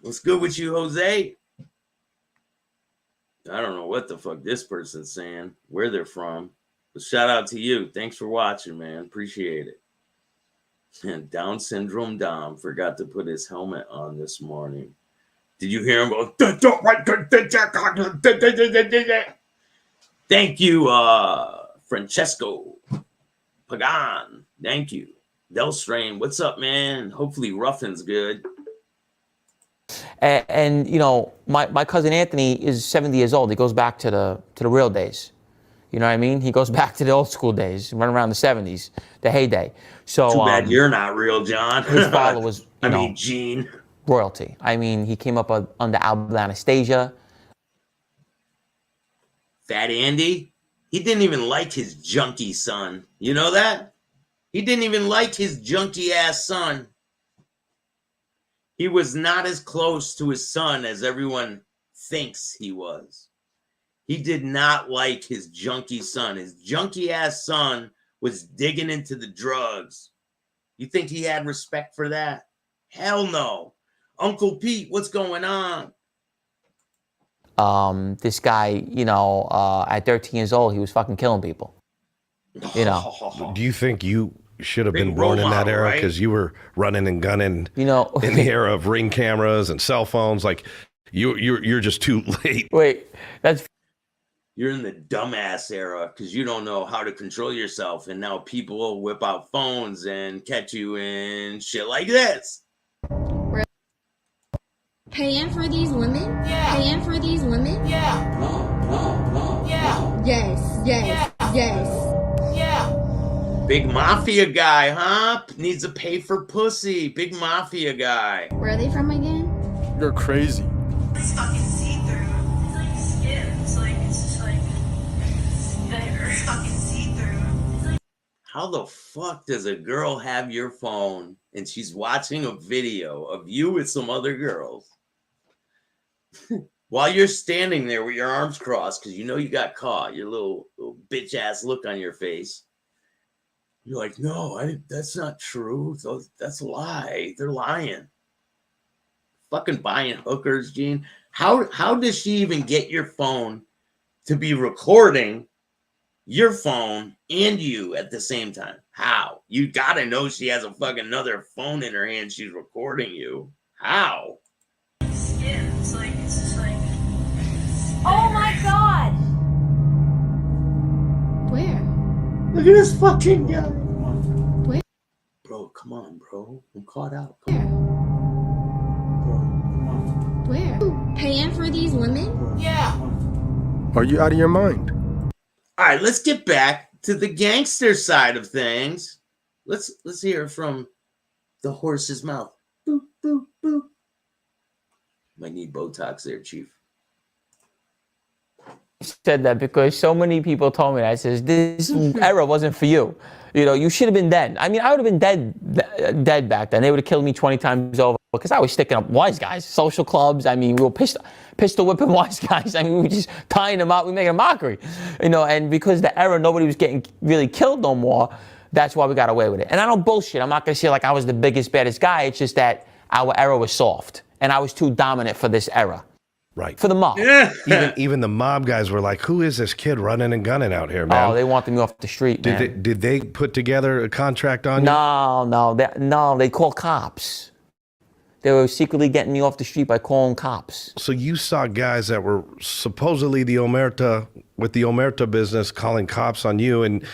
What's good with you, Jose? I don't know what the fuck this person's saying, where they're from. But shout out to you. Thanks for watching, man. Appreciate it. And Down syndrome Dom forgot to put his helmet on this morning. Did you hear him go? Thank you, Francesco Pagan. Thank you. Delstrain, what's up, man? Hopefully Ruffin's good. And you know, my cousin Anthony is 70 years old. He goes back to the real days. You know what I mean? He goes back to the old school days, run around the 70s, the heyday. So too bad you're not real, John. His father was, I mean, Gene. Royalty. I mean, he came up under Albert Anastasia. Fat Andy, he didn't even like his junkie son. You know that? He didn't even like his junkie ass son. He was not as close to his son as everyone thinks he was. He did not like his junkie son. His junkie ass son was digging into the drugs. You think he had respect for that? Hell no. Uncle Pete, what's going on? This guy, you know, at 13 years old, he was fucking killing people. You know. Do you think you should have been born in that era because you were running and gunning, you know, in the era of Ring cameras and cell phones? Like you're just too late. Wait, that's. You're in the dumbass era because you don't know how to control yourself, and now people will whip out phones and catch you in shit like this. Paying for these women? Yeah. Paying for these women? Yeah. Yeah. Yes, yes, yes. Yeah. Big mafia guy, huh? Needs to pay for pussy. Big mafia guy. Where are they from again? You're crazy. It's fucking see-through. It's like skin. It's like, it's just like, there. It's fucking see-through. It's like, How the fuck does a girl have your phone and she's watching a video of you with some other girls while you're standing there with your arms crossed because you know you got caught, your little bitch ass look on your face? You're like, no, that's not true. That's a lie. They're lying. Fucking buying hookers, Gene. How does she even get your phone to be recording your phone and you at the same time? How? You gotta know she has a fucking another phone in her hand. She's recording you. How? skin. It's like, it's just like, Oh my god! Where? Look at this fucking guy. Where? Bro, come on, bro. I'm caught out. Where? Paying for these women? Yeah. Are you out of your mind? All right, let's get back to the gangster side of things. Let's hear from the horse's mouth. Boop, boop, boop. Might need Botox there, Chief. Said that because so many people told me that. I says, this era wasn't for you. You know, you should have been dead. I mean, I would have been dead back then. They would have killed me 20 times over because I was sticking up wise guys, social clubs. I mean, we were pistol whipping wise guys. I mean, we were just tying them out. We making a mockery, you know, and because the era, nobody was getting really killed no more. That's why we got away with it. And I don't bullshit. I'm not going to say like I was the biggest, baddest guy. It's just that our era was soft and I was too dominant for this era. Right. For the mob. Yeah. Even the mob guys were like, who is this kid running and gunning out here, man? Oh, they wanted me off the street, man. Did they put together a contract on you? No, they called cops. They were secretly getting me off the street by calling cops. So you saw guys that were supposedly the Omerta business calling cops on you, and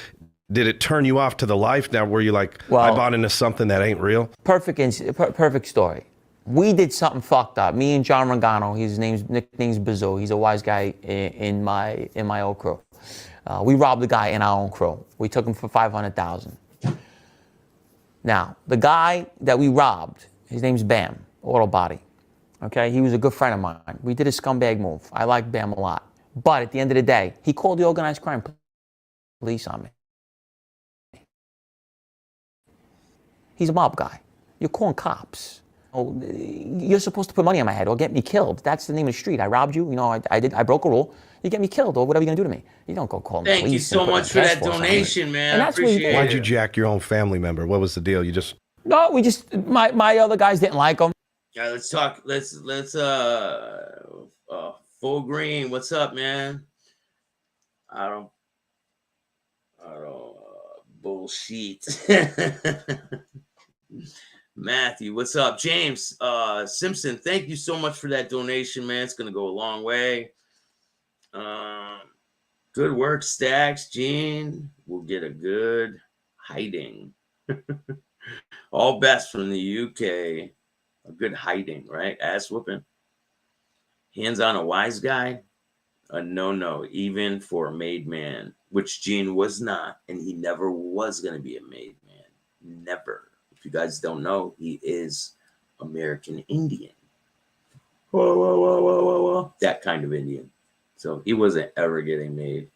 did it turn you off to the life now where you're like, I bought into something that ain't real? Perfect story. We did something fucked up. Me and John Rugiano, his nickname's Bazoo. He's a wise guy in my old crew. We robbed the guy in our own crew. We took him for $500,000. Now, the guy that we robbed, his name's Bam, Auto Body. Okay, he was a good friend of mine. We did a scumbag move. I like Bam a lot. But at the end of the day, he called the organized crime police on me. He's a mob guy. You're calling cops. Oh, you're supposed to put money on my head or get me killed. That's the name of the street. I robbed you. You know, I broke a rule. You get me killed or whatever you're gonna do to me. You don't go call me. Thank you so much for that donation, man. I appreciate it. Why'd you jack your own family member? What was the deal? You just... No, my other guys didn't like him. Yeah, let's talk. Let's Full Green. What's up, man? I don't bullshit. Matthew, what's up? James Simpson, thank you so much for that donation, man. It's gonna go a long way. Good work, Staxx. Gene will get a good hiding. All best from the UK. A good hiding, right? Ass whooping. Hands on a wise guy. A no, even for a made man, which Gene was not, and he never was gonna be a made man. Never. If you guys don't know, he is American Indian. Whoa. That kind of Indian. So he wasn't ever getting made.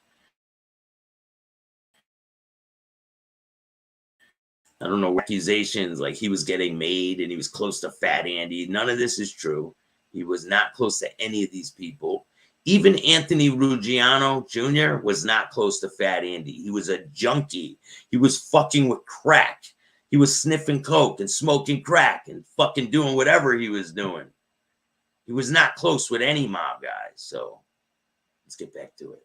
I don't know, accusations like he was getting made and he was close to Fat Andy. None of this is true. He was not close to any of these people. Even Anthony Rugiano Jr. was not close to Fat Andy. He was a junkie. He was fucking with crack. He was sniffing coke and smoking crack and fucking doing whatever he was doing. He was not close with any mob guys. So let's get back to it.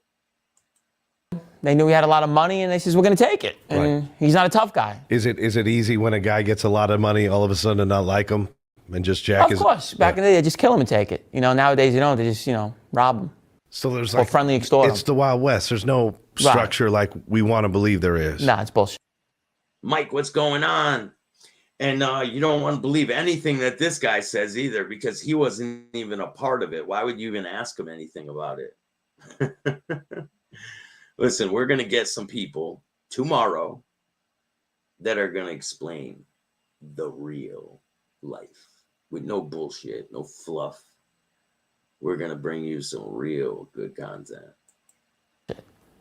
They knew he had a lot of money and they says, we're going to take it. And he's not a tough guy. Is it easy when a guy gets a lot of money all of a sudden to not like him and just jack his... Of course. Back in the day, they just kill him and take it. You know, nowadays, they just, rob him. So there's or friendly extort It's the Wild West. There's no structure like we want to believe there is. Nah, it's bullshit. Mike, what's going on? And you don't want to believe anything that this guy says either, because he wasn't even a part of it. Why would you even ask him anything about it? Listen, we're going to get some people tomorrow that are going to explain the real life with no bullshit, no fluff. We're going to bring you some real good content.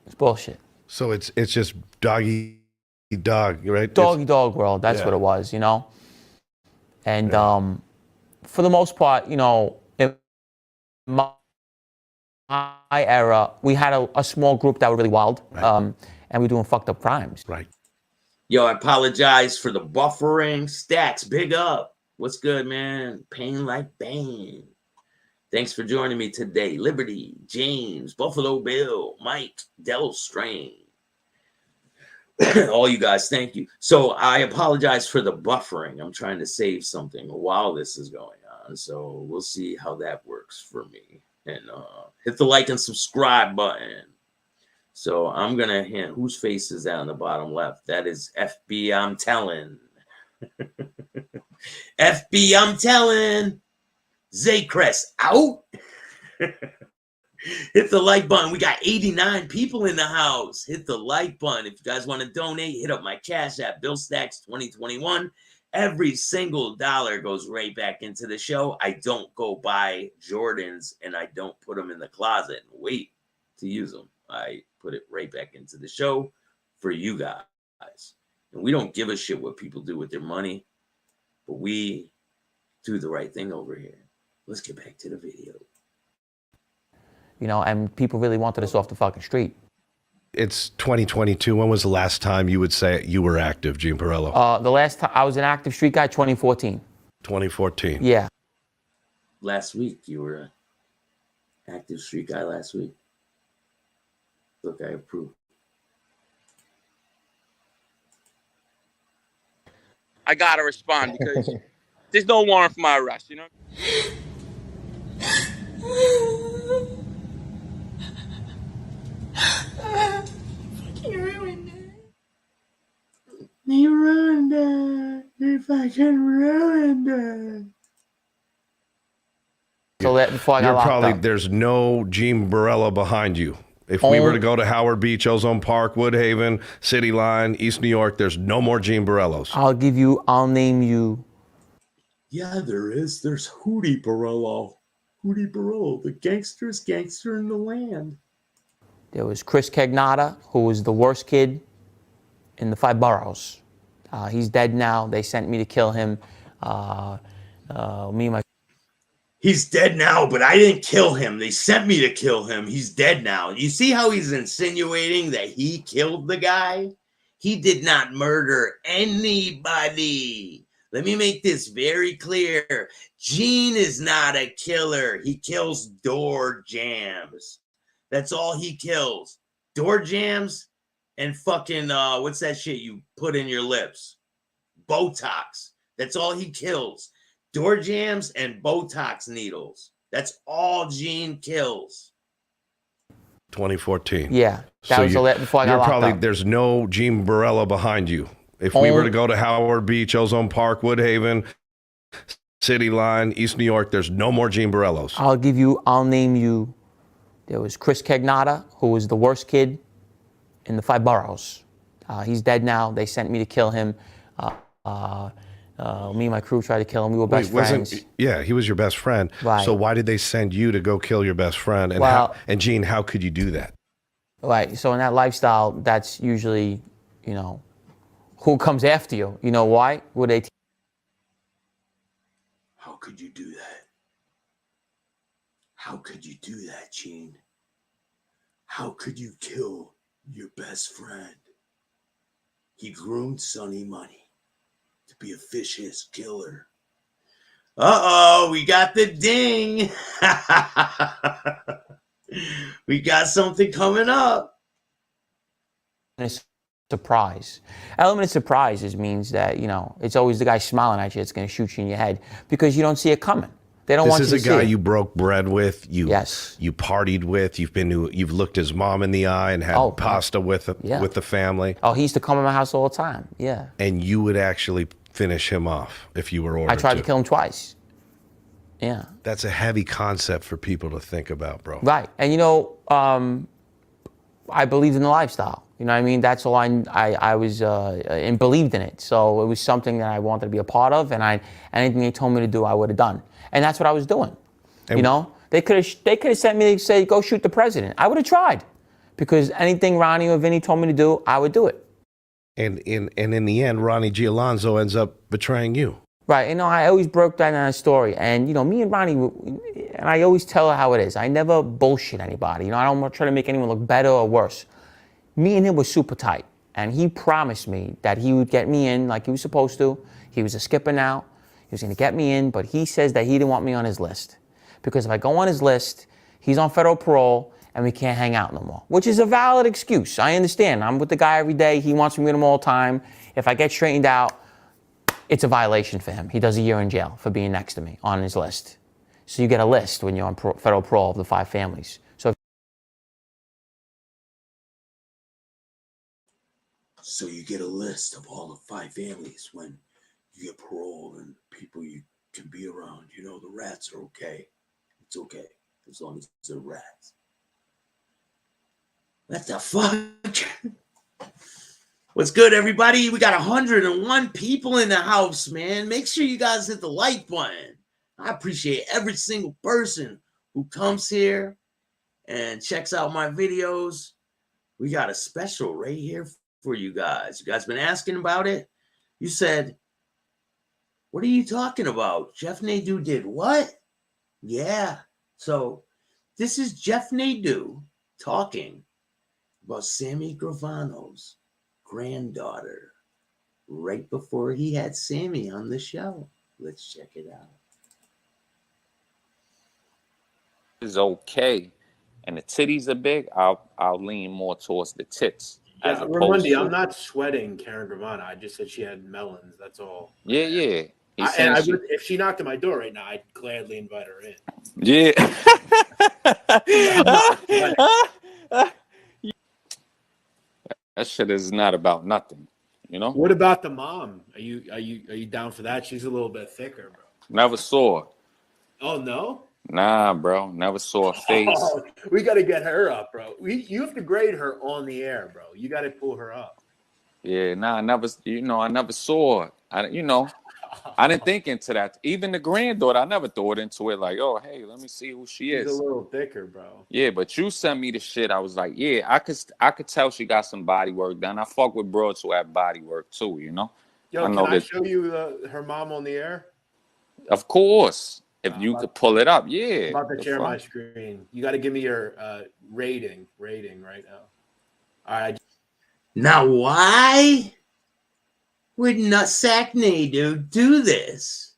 It's bullshit. So it's just doggy dog, right? Dog world. That's what it was, you know? And for the most part, you know, in my era, we had a small group that were really wild, and we were doing fucked up crimes. Right. Yo, I apologize for the buffering. Staxx, big up. What's good, man? Pain like Bane. Thanks for joining me today. Liberty, James, Buffalo Bill, Mike, Del Strain. All you guys, thank you. So I apologize for the buffering. I'm trying to save something while this is going on. So we'll see how that works for me. And hit the like and subscribe button. So I'm going to hint. Whose face is that on the bottom left? That is FB, I'm telling. FB, I'm telling. Zaycrest out. Hit the like button. We got 89 people in the house. Hit the like button. If you guys want to donate, hit up my cash app, Bill Staxx 2021. Every single dollar goes right back into the show. I don't go buy Jordans and I don't put them in the closet and wait to use them. I put it right back into the show for you guys. And we don't give a shit what people do with their money, but we do the right thing over here. Let's get back to the video. You know, and people really wanted us off the fucking street. It's 2022. When was the last time you would say you were active, Gene Borillo? The last time I was an active street guy, 2014. 2014. Yeah. Last week, you were an active street guy last week. Look, I approve. I gotta respond because there's no warrant for my arrest, you know? You ruined it. You ruined it. You fucking ruined it. So that before I got locked up. There's no Gene Borillo behind you. If we were to go to Howard Beach, Ozone Park, Woodhaven, City Line, East New York, there's no more Gene Borillos. I'll name you. Yeah, there is. There's Hootie Borillo. Hootie Borillo, the gangster's gangster in the land. There was Chris Cagnata, who was the worst kid in the 5 boroughs. He's dead now. They sent me to kill him. He's dead now, but I didn't kill him. They sent me to kill him. He's dead now. You see how he's insinuating that he killed the guy? He did not murder anybody. Let me make this very clear. Gene is not a killer. He kills door jams. That's all he kills. Door jams and fucking, what's that shit you put in your lips? Botox. That's all he kills. Door jams and Botox needles. That's all Gene kills. 2014. Yeah. That was before I got locked up. There's no Gene Borillo behind you. If we were to go to Howard Beach, Ozone Park, Woodhaven, City Line, East New York, there's no more Gene Borillos. I'll name you. There was Chris Cagnata, who was the worst kid in the 5 boroughs. He's dead now. They sent me to kill him. Me and my crew tried to kill him. We were best friends. Yeah, he was your best friend. Right. So why did they send you to go kill your best friend? And and Gene, how could you do that? Right. So in that lifestyle, that's usually, you know, who comes after you. You know why? Would they? How could you do that? How could you do that, Gene? How could you kill your best friend? He groomed Sonny Money to be a vicious killer. Uh-oh, we got the ding. We got something coming up. Surprise. Element of surprise means that, you know, it's always the guy smiling at you that's going to shoot you in your head because you don't see it coming. They don't want you to see it. This is a guy you broke bread with. Yes. You partied with. You've looked his mom in the eye and had pasta with the family. Oh, he used to come to my house all the time. Yeah. And you would actually finish him off if you were ordered I tried to kill him twice. Yeah. That's a heavy concept for people to think about, bro. Right. And, you know, I believed in the lifestyle. You know what I mean? That's all I was, and believed in it. So it was something that I wanted to be a part of, and anything they told me to do, I would have done. And that's what I was doing. And you know? They could have sent me to say, go shoot the president. I would have tried. Because anything Ronnie or Vinny told me to do, I would do it. And in the end, Ronnie G. Alonzo ends up betraying you. Right. You know, I always broke down that story. And, you know, me and Ronnie, and I always tell her how it is. I never bullshit anybody. You know, I don't try to make anyone look better or worse. Me and him were super tight. And he promised me that he would get me in like he was supposed to. He was a skipper now. He was going to get me in. But he says that he didn't want me on his list. Because if I go on his list, he's on federal parole and we can't hang out no more. Which is a valid excuse. I understand. I'm with the guy every day. He wants me with him all the time. If I get straightened out, it's a violation for him. He does a year in jail for being next to me on his list. So you get a list when you're on federal parole of the 5 families. So you get a list of all the 5 families when you get parole and people you can be around. You know, the rats are okay. It's okay as long as they're rats. What the fuck? What's good, everybody? We got 101 people in the house, man. Make sure you guys hit the like button. I appreciate every single person who comes here and checks out my videos. We got a special right here for you guys. You guys been asking about it. You said, what are you talking about? Jeff Nadeau did what? Yeah. So this is Jeff Nadeau talking about Sammy Gravano's granddaughter right before he had Sammy on the show. Let's check it out. Is okay, and the titties are big. I'll lean more towards the tits. Yeah, Ramundi, I'm not sweating Karen Gravano. I just said she had melons. That's all. Yeah. If she knocked at my door right now, I'd gladly invite her in. Yeah. That shit is not about nothing, you know. What about the mom? Are you down for that? She's a little bit thicker, bro. Never saw her. Oh no. Nah, bro. Never saw her face. Oh, we got to get her up, bro. You have to grade her on the air, bro. You got to pull her up. Yeah, nah, I never saw her. I didn't think into that. Even the granddaughter, I never thought into it like, oh, hey, let me see who she is. She's a little thicker, bro. Yeah, but you sent me the shit. I was like, yeah, I could tell she got some body work done. I fuck with bros who have body work too, you know. Yo, can I show you her mom on the air? Of course. If you could pull it up, yeah. I'm about to share my screen. You got to give me your rating right now. All right. Now, why would Nutsack Nadeau do this?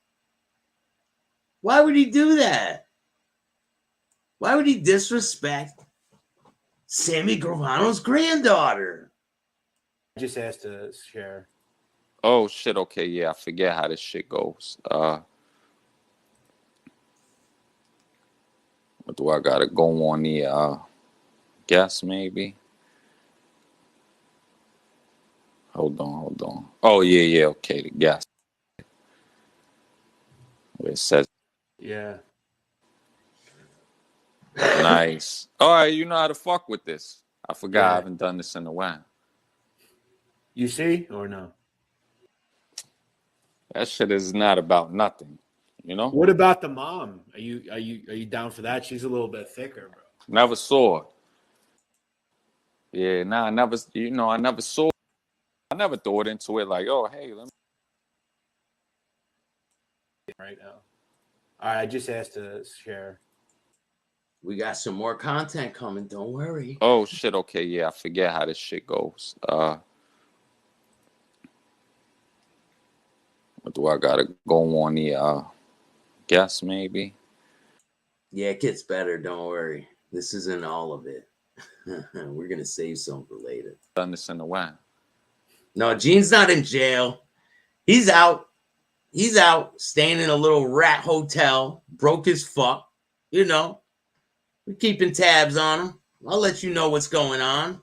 Why would he do that? Why would he disrespect Sammy Gravano's granddaughter? I just asked to share. Oh, shit. Okay, yeah. I forget how this shit goes. What do I gotta go on the guess maybe? Hold on. Oh yeah, okay, the guess. Where it says yeah. Nice. All right, you know how to fuck with this. I forgot I haven't done this in a while. You see or no? That shit is not about nothing. You know? What about the mom? Are you down for that? She's a little bit thicker, bro. Never saw her. Yeah, nah, I never saw her. I never thought into it like, oh, hey, let me right now. All right, I just asked to share. We got some more content coming, don't worry. Oh shit, okay, yeah, I forget how this shit goes. What do I gotta go on the guess maybe? Yeah, it gets better. Don't worry. This isn't all of it. We're going to save some for later. Done this in a while. No, Gene's not in jail. He's out. He's out staying in a little rat hotel. Broke as fuck. You know, we're keeping tabs on him. I'll let you know what's going on.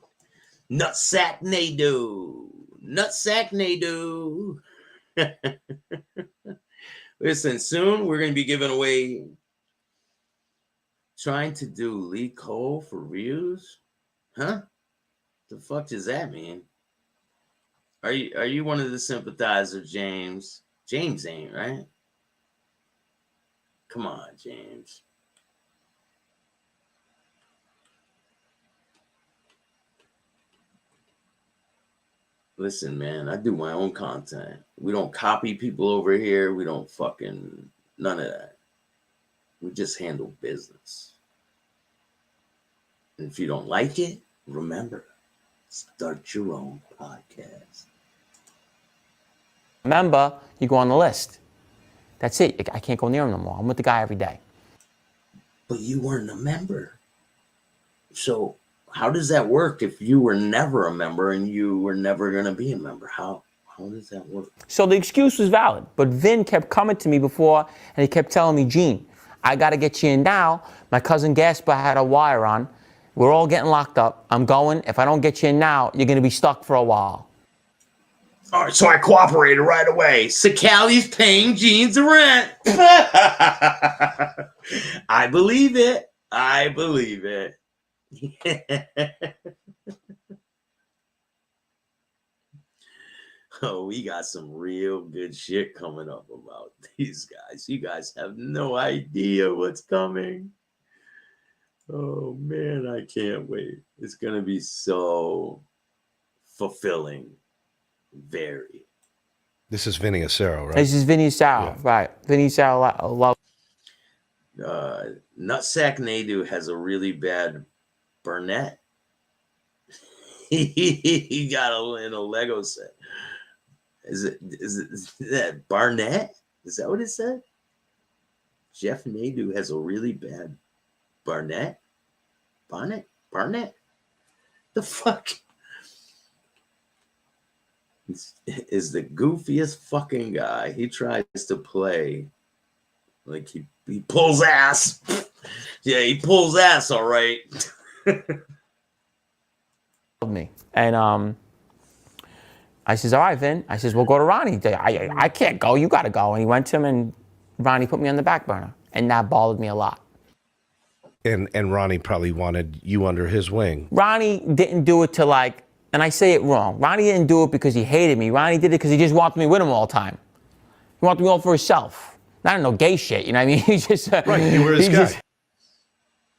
Nutsack Nadeau. Nutsack Nadeau. Listen, soon we're going to be giving away, trying to do Lee Cole for views. Huh? The fuck does that mean? Are you one of the sympathizers, James? James ain't, right? Come on, James. Listen, man, I do my own content. We don't copy people over here. We don't fucking none of that. We just handle business. And if you don't like it, remember, start your own podcast. Remember, you go on the list. That's it. I can't go near him no more. I'm with the guy every day. But you weren't a member. So how does that work if you were never a member and you were never going to be a member? How does that work? So the excuse was valid, but Vin kept coming to me before and he kept telling me, Gene, I got to get you in now. My cousin Gasper had a wire on. We're all getting locked up. I'm going. If I don't get you in now, you're going to be stuck for a while. All right, so I cooperated right away. Sicali's paying Gene's rent. I believe it. I believe it. Oh, we got some real good shit coming up about these guys. You guys have no idea what's coming. Oh, man, I can't wait. It's going to be so fulfilling. Very. This is Vinny Acero, right? This is Vinny Acero, right. Vinny Acero. Nutsack Nadu has a really bad Burnett. He got in a Lego set. Is that Barnett? Is that what it said? Jeff Nadu has a really bad Barnett? Barnett? The fuck? Is the goofiest fucking guy. He tries to play like he pulls ass. Yeah, he pulls ass, all right. Me. And I says, all right, Vin. I says, we'll go to Ronnie. I can't go. You got to go. And he went to him, and Ronnie put me on the back burner. And that bothered me a lot. And Ronnie probably wanted you under his wing. Ronnie didn't do it to like, and I say it wrong. Ronnie didn't do it because he hated me. Ronnie did it because he just wanted me with him all the time. He wanted me all for himself. Not no gay shit, you know what I mean? He just... right, you were his guy.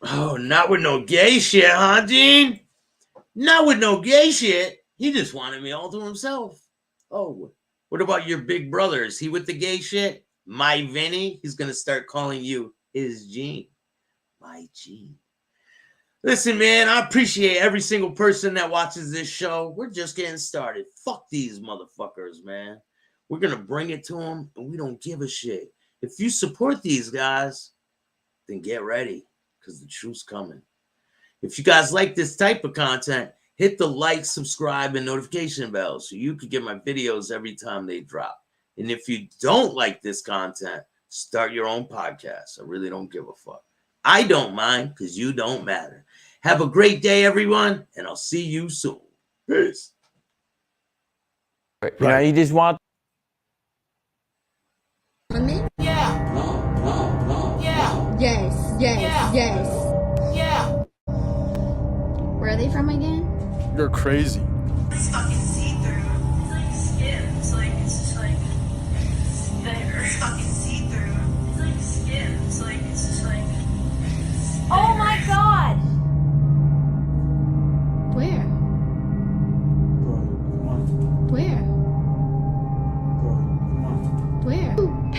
Oh, not with no gay shit, huh, Gene? Not with no gay shit. He just wanted me all to himself. Oh, what about your big brother? Is he with the gay shit? My Vinny? He's going to start calling you his Gene. My Gene. Listen, man, I appreciate every single person that watches this show. We're just getting started. Fuck these motherfuckers, man. We're going to bring it to them, and we don't give a shit. If you support these guys, then get ready, because the truth's coming. If you guys like this type of content, hit the like, subscribe, and notification bell so you can get my videos every time they drop. And if you don't like this content, start your own podcast. I really don't give a fuck. I don't mind because you don't matter. Have a great day, everyone, and I'll see you soon. Peace. You know, you just want... Women? Yeah. No. Yeah. Yes. Yeah. Yes. Yeah. Where are they from again? You're crazy. Stop